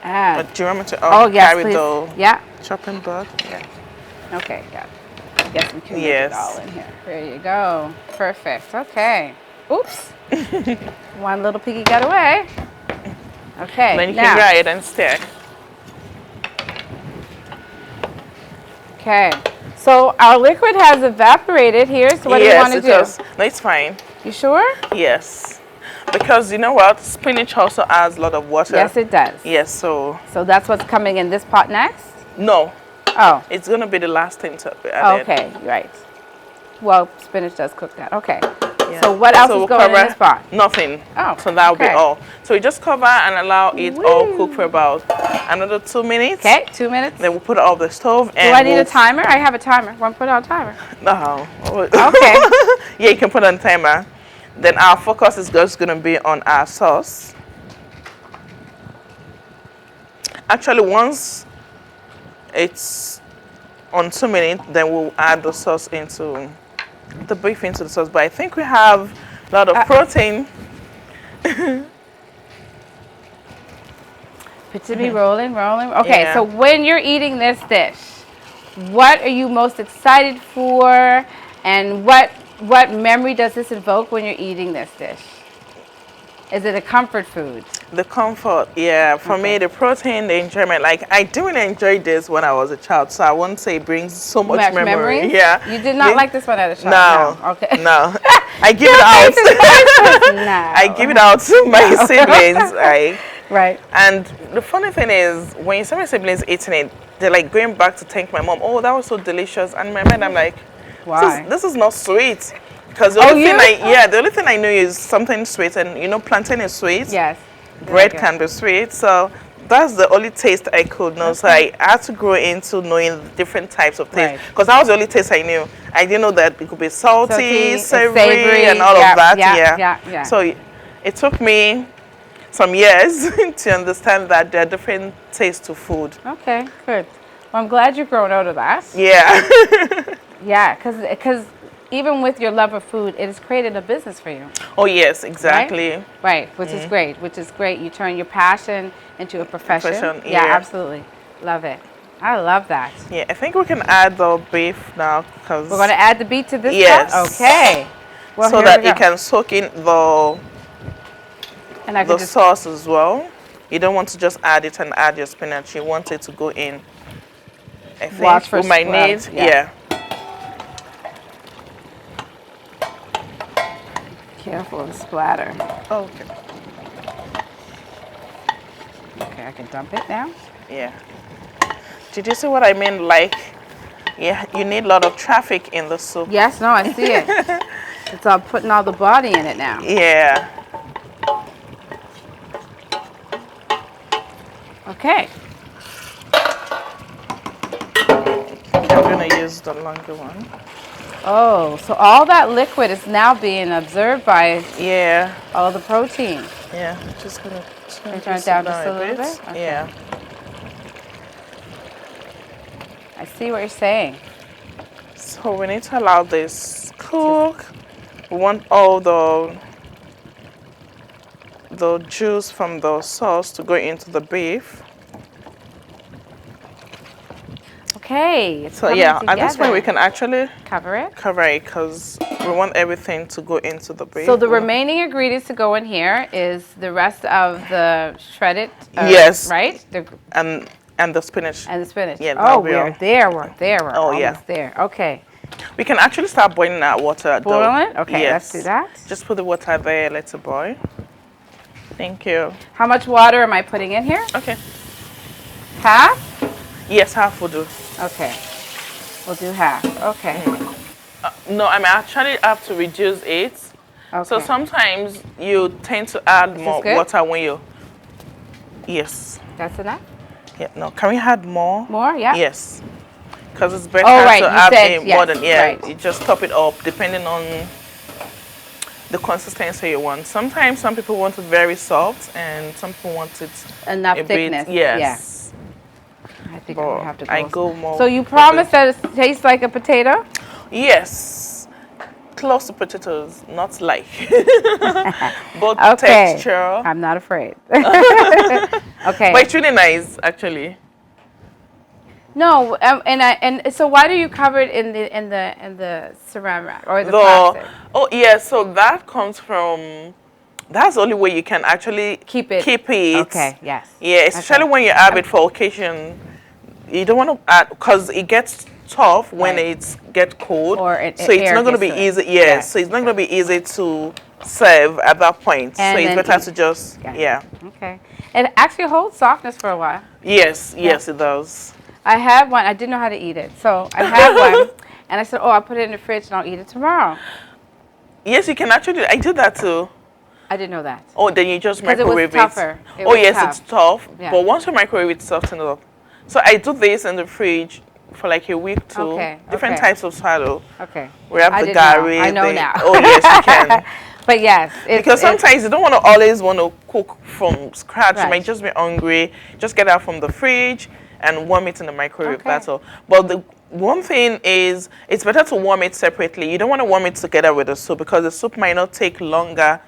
Add. Do you want me to yes, carry please. the chopping board? Yeah. Okay, got it. Yes, we can make Yes. it all in here. There you go. Perfect. Okay. Oops. One little piggy got away. Okay. Then you can dry it and stick. Okay. So our liquid has evaporated here. So what do you want to do? No, it's fine. You sure? Yes. Because you know what? Spinach also adds a lot of water. Yes, it does. Yes, so. So that's what's coming in this pot next? No. Oh. It's going to be the last thing to be added. Okay, right. Well, spinach does cook that. Okay. Yeah. So what else is going in this pot? Nothing. Oh, so that'll be okay. all. So we just cover and allow it all cook for about another 2 minutes. Okay, 2 minutes. Then we'll put it off the stove. Do I need a timer? I have a timer. Want to put it on a timer? No. Okay. Yeah, you can put it on timer. Then our focus is just going to be on our sauce. Actually, once it's on 2 minutes, then we'll add the sauce into the beef into the sauce. But I think we have a lot of protein. Put to be rolling. Okay, Yeah. so when you're eating this dish, what are you most excited for, and what memory does this evoke when you're eating this dish? Is it a comfort food? The comfort, yeah. For me, the protein, the enjoyment. Like, I didn't enjoy this when I was a child, so I won't say it brings so much memory. Memories? Yeah. You did not like this one as a child? No. Okay. No. I give it out. No. I give it out to my siblings. Right. And the funny thing is, when you see my siblings eating it, they're like going back to thank my mom. Oh, that was so delicious. And in my mind, I'm like, why? This is not sweet. Because the only thing I know is something sweet, and you know, plantain is sweet. Yes. Bread can be sweet, so that's the only taste I could know. Okay. So I had to grow into knowing different types of taste, because that was the only taste I knew. I didn't know that it could be salty, savory, and all of that. Yeah. So it took me some years to understand that there are different tastes to food. Okay, good. Well, I'm glad you've grown out of that. Yeah. Yeah, because even with your love of food, it has created a business for you. Oh, yes, exactly. Right, which is great. You turn your passion into a profession. Yeah, absolutely. Love it. I love that. Yeah, I think we can add the beef now, because we're going to add the beef to this pot? Okay. Well, so that it can soak in the sauce as well. You don't want to just add it and add your spinach. You want it to go in. I think we might need, Careful of the splatter. Okay. Okay, I can dump it now. Yeah. Did you see what I mean? Like, yeah, you need a lot of traffic in the soup. Yes, no, I see it. It's all putting all the body in it now. Yeah. Okay. I'm gonna use the longer one. Oh, so all that liquid is now being absorbed by all the protein. Yeah, just gonna turn it down just a little bit. Okay. Yeah. I see what you're saying. So we need to allow this cook. We want all the juice from the sauce to go into the beef. Okay. So yeah, at this point we can actually cover it because we want everything to go into the beef. So the remaining ingredients to go in here is the rest of the shredded. Right. And the spinach. And the spinach. Yeah. Oh, we're there. We're almost there. Okay. We can actually start boiling our water. Boil it? Okay, let's do that. Just put the water there, let it boil. Thank you. How much water am I putting in here? Okay. Half? Yes, half will do. Okay. We'll do half. Okay. No, I actually have to reduce it. Okay. So sometimes you tend to add more water when you... Yes. That's enough? Yeah, no. Can we add more? More, yeah? Yes. Because it's better to add more than... Yeah, right. You just top it up depending on the consistency you want. Sometimes some people want it very soft and some people want it enough thickness. Yes. Yeah. I think I would have to go. I go more. So you promise that it tastes like a potato? Yes. Close to potatoes, not like. But texture. I'm not afraid. Okay. But it's really nice, actually. No, and so why do you cover it in the ceramic or the plastic? Oh yeah, so that comes from. That's the only way you can actually keep it. Okay. Yes. Yeah, especially when you have it for occasion. You don't want to add because it gets tough when Right. it's get cold. Or so it's air not going to be gets to it. easy. Yes, so it's not going to be easy to serve at that point. And so it's then better eat. to just, yeah. Okay. It actually holds softness for a while. Yes, yes, it does. I had one. I didn't know how to eat it. So I had one, and I said, oh, I'll put it in the fridge and I'll eat it tomorrow. Yes, you can actually. I did that too. I didn't know that. Oh, then you just 'Cause it was microwave it. tougher. It Oh, was yes, tough. it's tough. Yeah. But once you microwave it, softens it up. So I do this in the fridge for like a week too. Okay, Different okay. types of swallow. Okay. We have I the didn't know. gari. I know the- now. Oh, yes, you can. But yes. Because sometimes you don't want to always want to cook from scratch. You Right. might just be hungry. Just get out from the fridge and warm it in the microwave. Okay. That's all. But the one thing is, it's better to warm it separately. You don't want to warm it together with the soup because the soup might not take longer.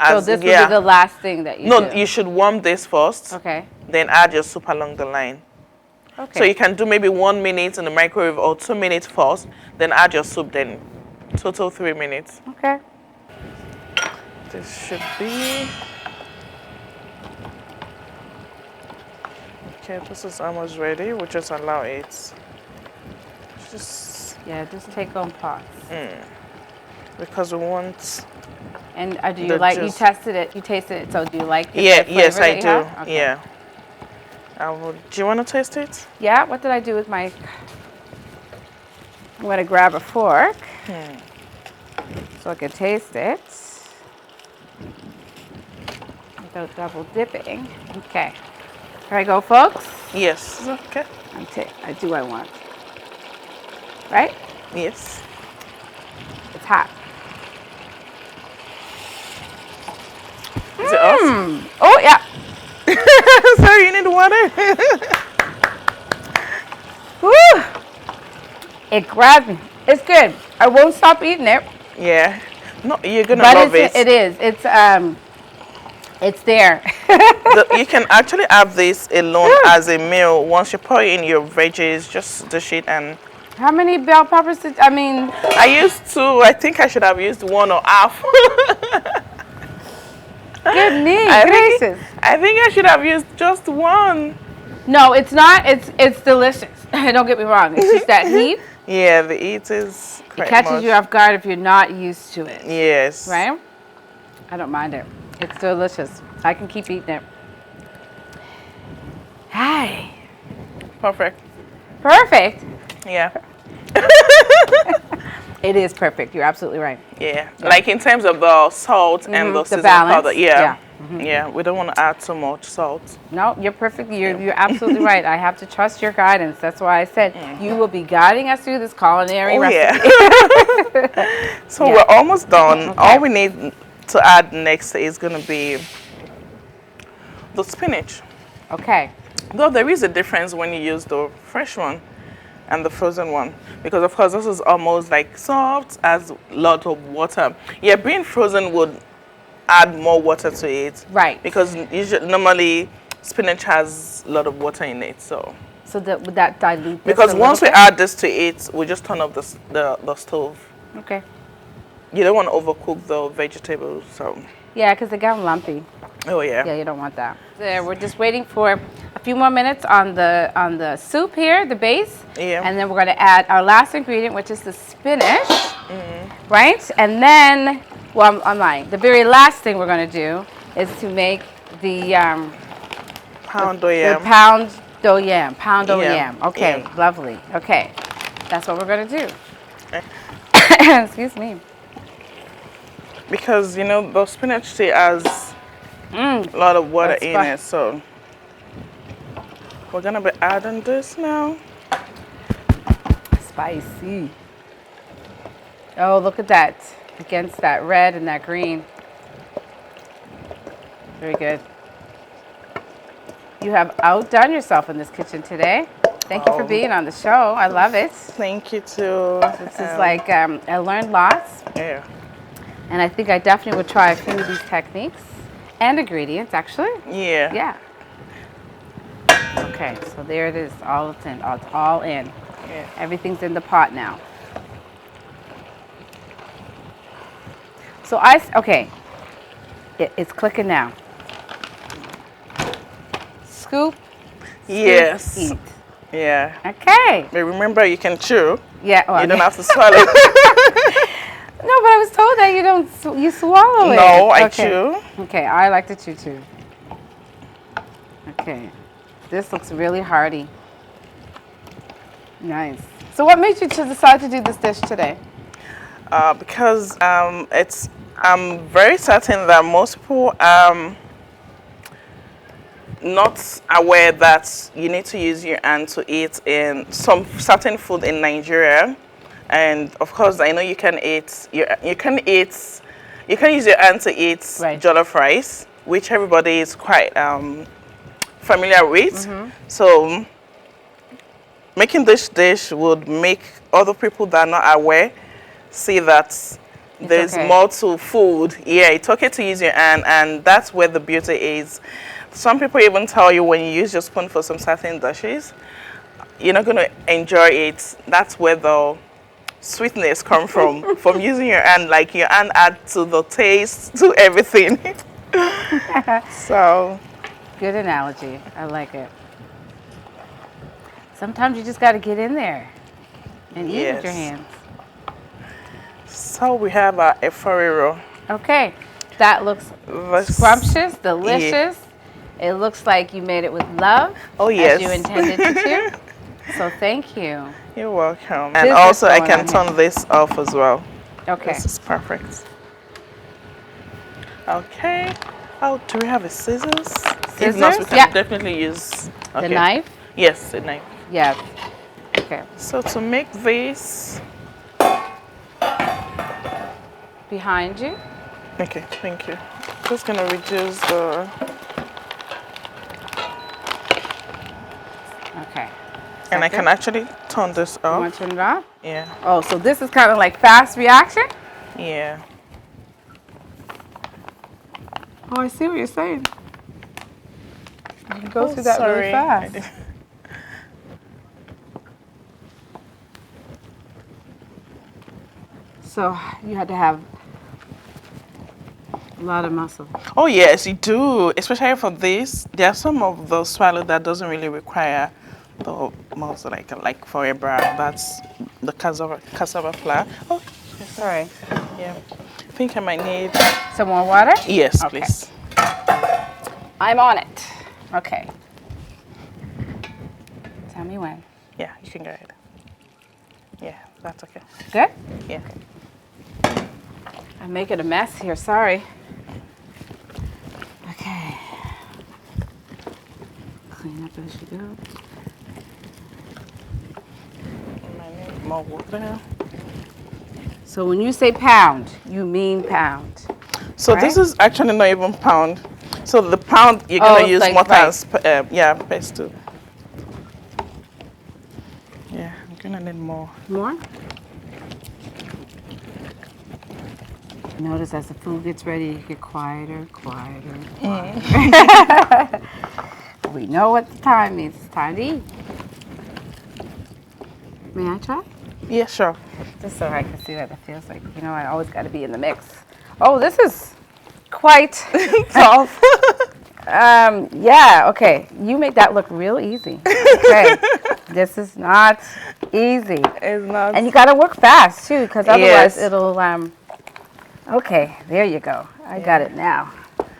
So this would be the last thing that you No, do. you should warm this first. Okay. Then add your soup along the line. Okay. So you can do maybe 1 minute in the microwave or 2 minutes first. Then add your soup. Then total 3 minutes. Okay. This should be. Okay, this is almost ready. We'll just allow it. Just Yeah, just take on pause. because we want. And do you The like, you juice. tested it, you tasted it, so do you like the Yeah, flavor yes, that I you do. have? Okay. Yeah. Do you want to taste it? Yeah, what did I do with my, I'm gonna grab a fork so I can taste it without double dipping. Okay, here I go, folks. Yes. Okay. I do what I want. Right? Yes. It's hot. Is it off? Oh, yeah. Sorry, you need water. Woo! It grabs me. It's good. I won't stop eating it. Yeah. No, you're gonna But love it. it is. It's there. You can actually have this alone as a meal. Once you pour in your veggies, just dish it and. How many bell peppers did, I mean, I used 2. I think I should have used 1 or half. goodness I gracious. think I should have used just 1. No, it's not. It's delicious. Don't get me wrong. It's just that heat. Yeah, the heat is It quite catches much. you off guard if you're not used to it. Yes. Right? I don't mind it. It's delicious. I can keep eating it. Hi. Perfect. Perfect. Yeah. It is perfect. You're absolutely right. Yeah. Like in terms of the salt and the The seasoning balance. powder. Yeah. Yeah. Yeah. We don't want to add too much salt. No, you're perfect. You're absolutely right. I have to trust your guidance. That's why I said you will be guiding us through this culinary Oh recipe. yeah. So we're almost done. Okay. All we need to add next is going to be the spinach. Okay. Though there is a difference when you use the fresh one and the frozen one, because of course this is almost like soft, as a lot of water. Yeah, being frozen would add more water to it. Right. Because usually, normally spinach has a lot of water in it, so. So would that dilute this Because a once we little add this to it, we just turn off the stove. bit? Okay. You don't want to overcook the vegetables, so. Yeah, because they got lumpy. Oh yeah. Yeah, you don't want that. There, we're just waiting for a few more minutes on the soup here, the base. Yeah. And then we're going to add our last ingredient, which is the spinach. Right? And then, well, I'm lying. The very last thing we're going to do is to make the Pound the yam. pound do yam. Pound do Yeah, yam. Okay, yeah. lovely. Okay, that's what we're going to do. Excuse me. Because you know the spinach still has a lot of water That's in fine. it, so we're gonna be adding this now. Spicy. Oh, look at that. Against that red and that green. Very good. You have outdone yourself in this kitchen today. Thank you for being on the show. I love it. Thank you too. This is like, I learned lots. Yeah. And I think I definitely would try a few of these techniques and ingredients, actually. Yeah. Yeah. Okay, so there it is. All it's in. It's all in. Yeah. Everything's in the pot now. So okay. It's clicking now. Scoop. Yes. Eat. Yeah. Okay. But remember, you can chew. Yeah. Well, You don't have to swallow. No, but I was told that you don't. You swallow it. No, I Okay. chew. Okay, I like to chew too. Okay. This looks really hearty. Nice. So, what made you to decide to do this dish today? Because I'm very certain that most people not aware that you need to use your hand to eat in some certain food in Nigeria, and of course I know you can use your hand to eat Right. jollof rice, which everybody is quite familiar with. So making this dish would make other people that are not aware see that there's okay. more to food. Yeah, it's okay to use your hand, and that's where the beauty is. Some people even tell you when you use your spoon for some certain dishes, you're not going to enjoy it. That's where the sweetness comes from using your hand. Like your hand adds to the taste, to everything. So, Good analogy. I like it. Sometimes you just got to get in there and eat with your Yes. hands. so we have our Efo Riro. Okay. That looks This- scrumptious, delicious. It looks like you made it with love. Oh, yes. As you intended to. So thank you. You're welcome. This And is also I going can on turn this off as well. Okay. This is perfect. Okay. Oh, do we have a scissors? If not, we Scissors? can Yeah. definitely use The knife? Yes, the knife. Yeah. Okay. So to make this, Behind you. okay, thank you. Just gonna reduce the, Okay. and I can actually turn this You off. want to turn it off? Yeah, Oh, so this is kind of like fast reaction? yeah. Oh, I see what you're saying. You go Oh, through that sorry. really fast. So you had to have a lot of muscle. Oh yes, you do. Especially for this, there are some of the swallow that doesn't really require the most like for a brown. That's the cassava flour. Oh, All right. yeah. I think I might need. Some more water? Yes, Okay. please. I'm on it. Okay. Tell me when. Yeah, you can go ahead. Yeah, that's okay. Good? Yeah. I'm making a mess here, sorry. Okay. Clean up as you go. I might need more water. So when you say pound, you mean pound. So this Right? is actually not even pound. So the pound you're Oh, gonna it's use like- mortar right. and pesto. Yeah, I'm gonna need more. More? Notice as the food gets ready, you get quieter, quieter, quieter. We know what the time means. It's time to eat. May I try? Yeah, sure. Just so I can see what it feels like. You know, I always got to be in the mix. Oh, this is quite Tough. yeah, okay. You make that look real easy. Okay. This is not easy. It's not. And you got to work fast, too, because otherwise Yes. it'll, okay, there you go. I got it now.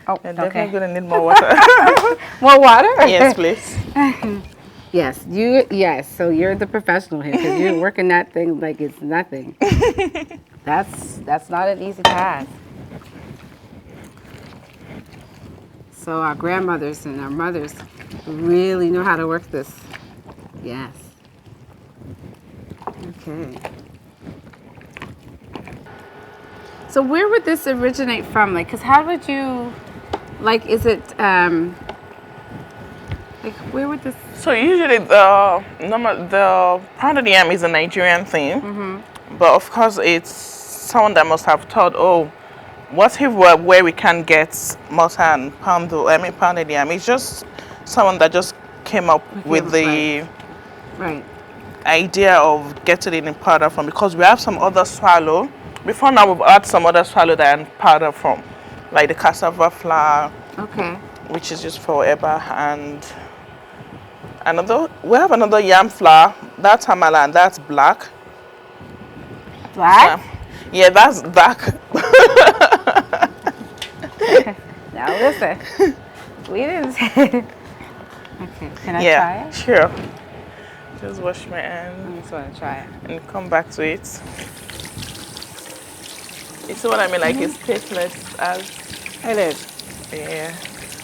Oh, You're definitely okay. gonna need more water. More water? Yes, please. Yes, so you're the professional here because you're working that thing like it's nothing. That's not an easy task. So our grandmothers and our mothers really know how to work this. Yes. Okay. So where would this originate from? Like, cause how would you, like, is it, like, where would this? So usually the pounded yam is a Nigerian thing, but of course it's someone that must have thought, oh, what if where we can get mortar and pounded yam? It's just someone that just came up with the Right. idea of getting it in powder form, because we have some other swallow. Before now we've had some other swallow that are in powder form, like the cassava flour, Okay. which is just for eba, and We have another yam flour. That's amala and that's black. Black? Yeah, that's dark. Now listen, we didn't say. Okay, can I try it? Sure. Just wash my hands I just want to try it. and come back to it. You see what I mean? Like it's tasteless as. It is. Yeah.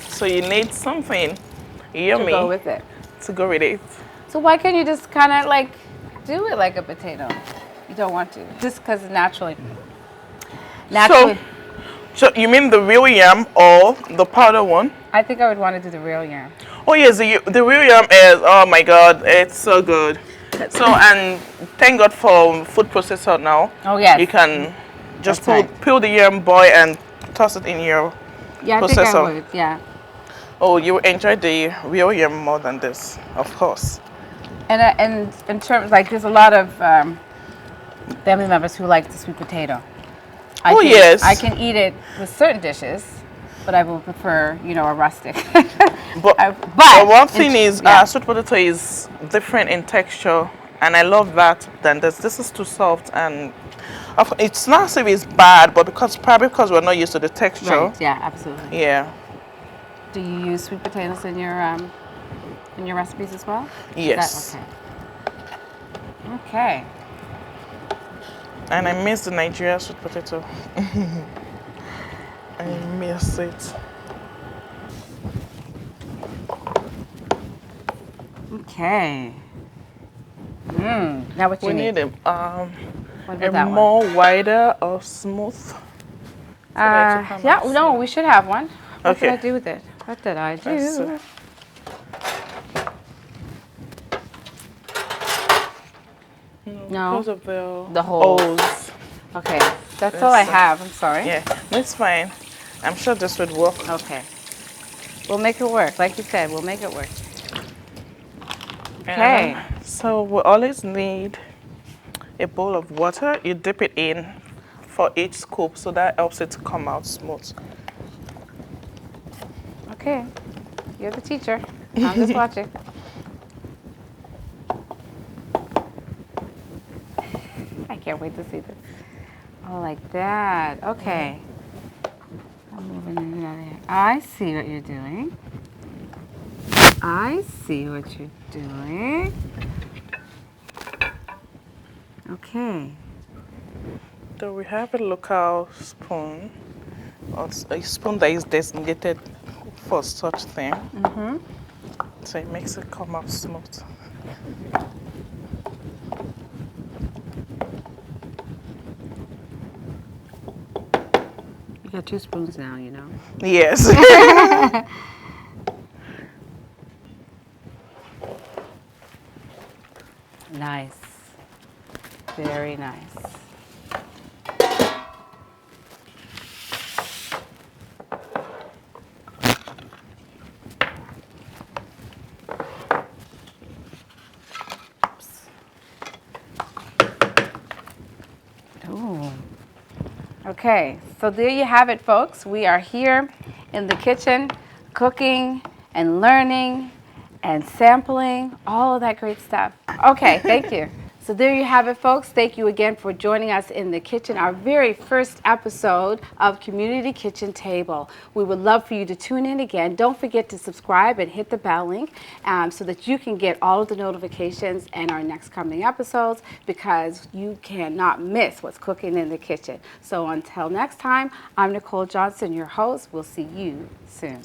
So you need something To yummy go with it. to go with it. So why can't you just kind of like do it like a potato? You don't want to, just because naturally. So you mean the real yam or the powder one? I think I would want to do the real yam. Oh yes, the real yam is, oh my god, it's so good. So, and thank God for food processor now. Oh yes. You can just That's right. peel the yam, boil, and toss it in your Yeah, I processor. think I would. Yeah. Oh, you enjoy the real yam more than this, of course. And in terms, like, there's a lot of family members who like the sweet potato. Yes. I can eat it with certain dishes, but I would prefer, a rustic. But one thing is, sweet potato is different in texture, and I love that than this. This is too soft, and it's not as if it's bad, but probably because we're not used to the texture. Right, yeah, absolutely. Yeah. Do you use sweet potatoes in your recipes as well? Yes. Okay. And I miss the Nigeria sweet potato. I miss it. Okay. Now what you We need? need What about a that one? more wider or smooth. No, we should have one. What did Okay. I do with it? What did I do? Let's see. No. Because of The holes. holes. Okay, that's all I have. I'm sorry. Yeah, that's fine. I'm sure this would work. Okay. We'll make it work. Like you said, we'll make it work. And, Okay. so we always need a bowl of water. You dip it in for each scoop, so that helps it to come out smooth. Okay. You're the teacher. I'm just watching. I can't wait to see this. Oh, like that. Okay. I'm moving it out of here. I see what you're doing. I see what you're doing. Okay. So we have a local spoon, or a spoon that is designated for such thing. So it makes it come out smooth. You got 2 spoons now, Yes. Nice. Very nice. Ooh. Okay, so there you have it, folks. We are here in the kitchen cooking and learning and sampling, all of that great stuff. Okay, thank you. So there you have it, folks. Thank you again for joining us in the kitchen, our very first episode of Community Kitchen Table. We would love for you to tune in again. Don't forget to subscribe and hit the bell link so that you can get all of the notifications and our next coming episodes, because you cannot miss what's cooking in the kitchen. So until next time, I'm Nicole Johnson, your host. We'll see you soon.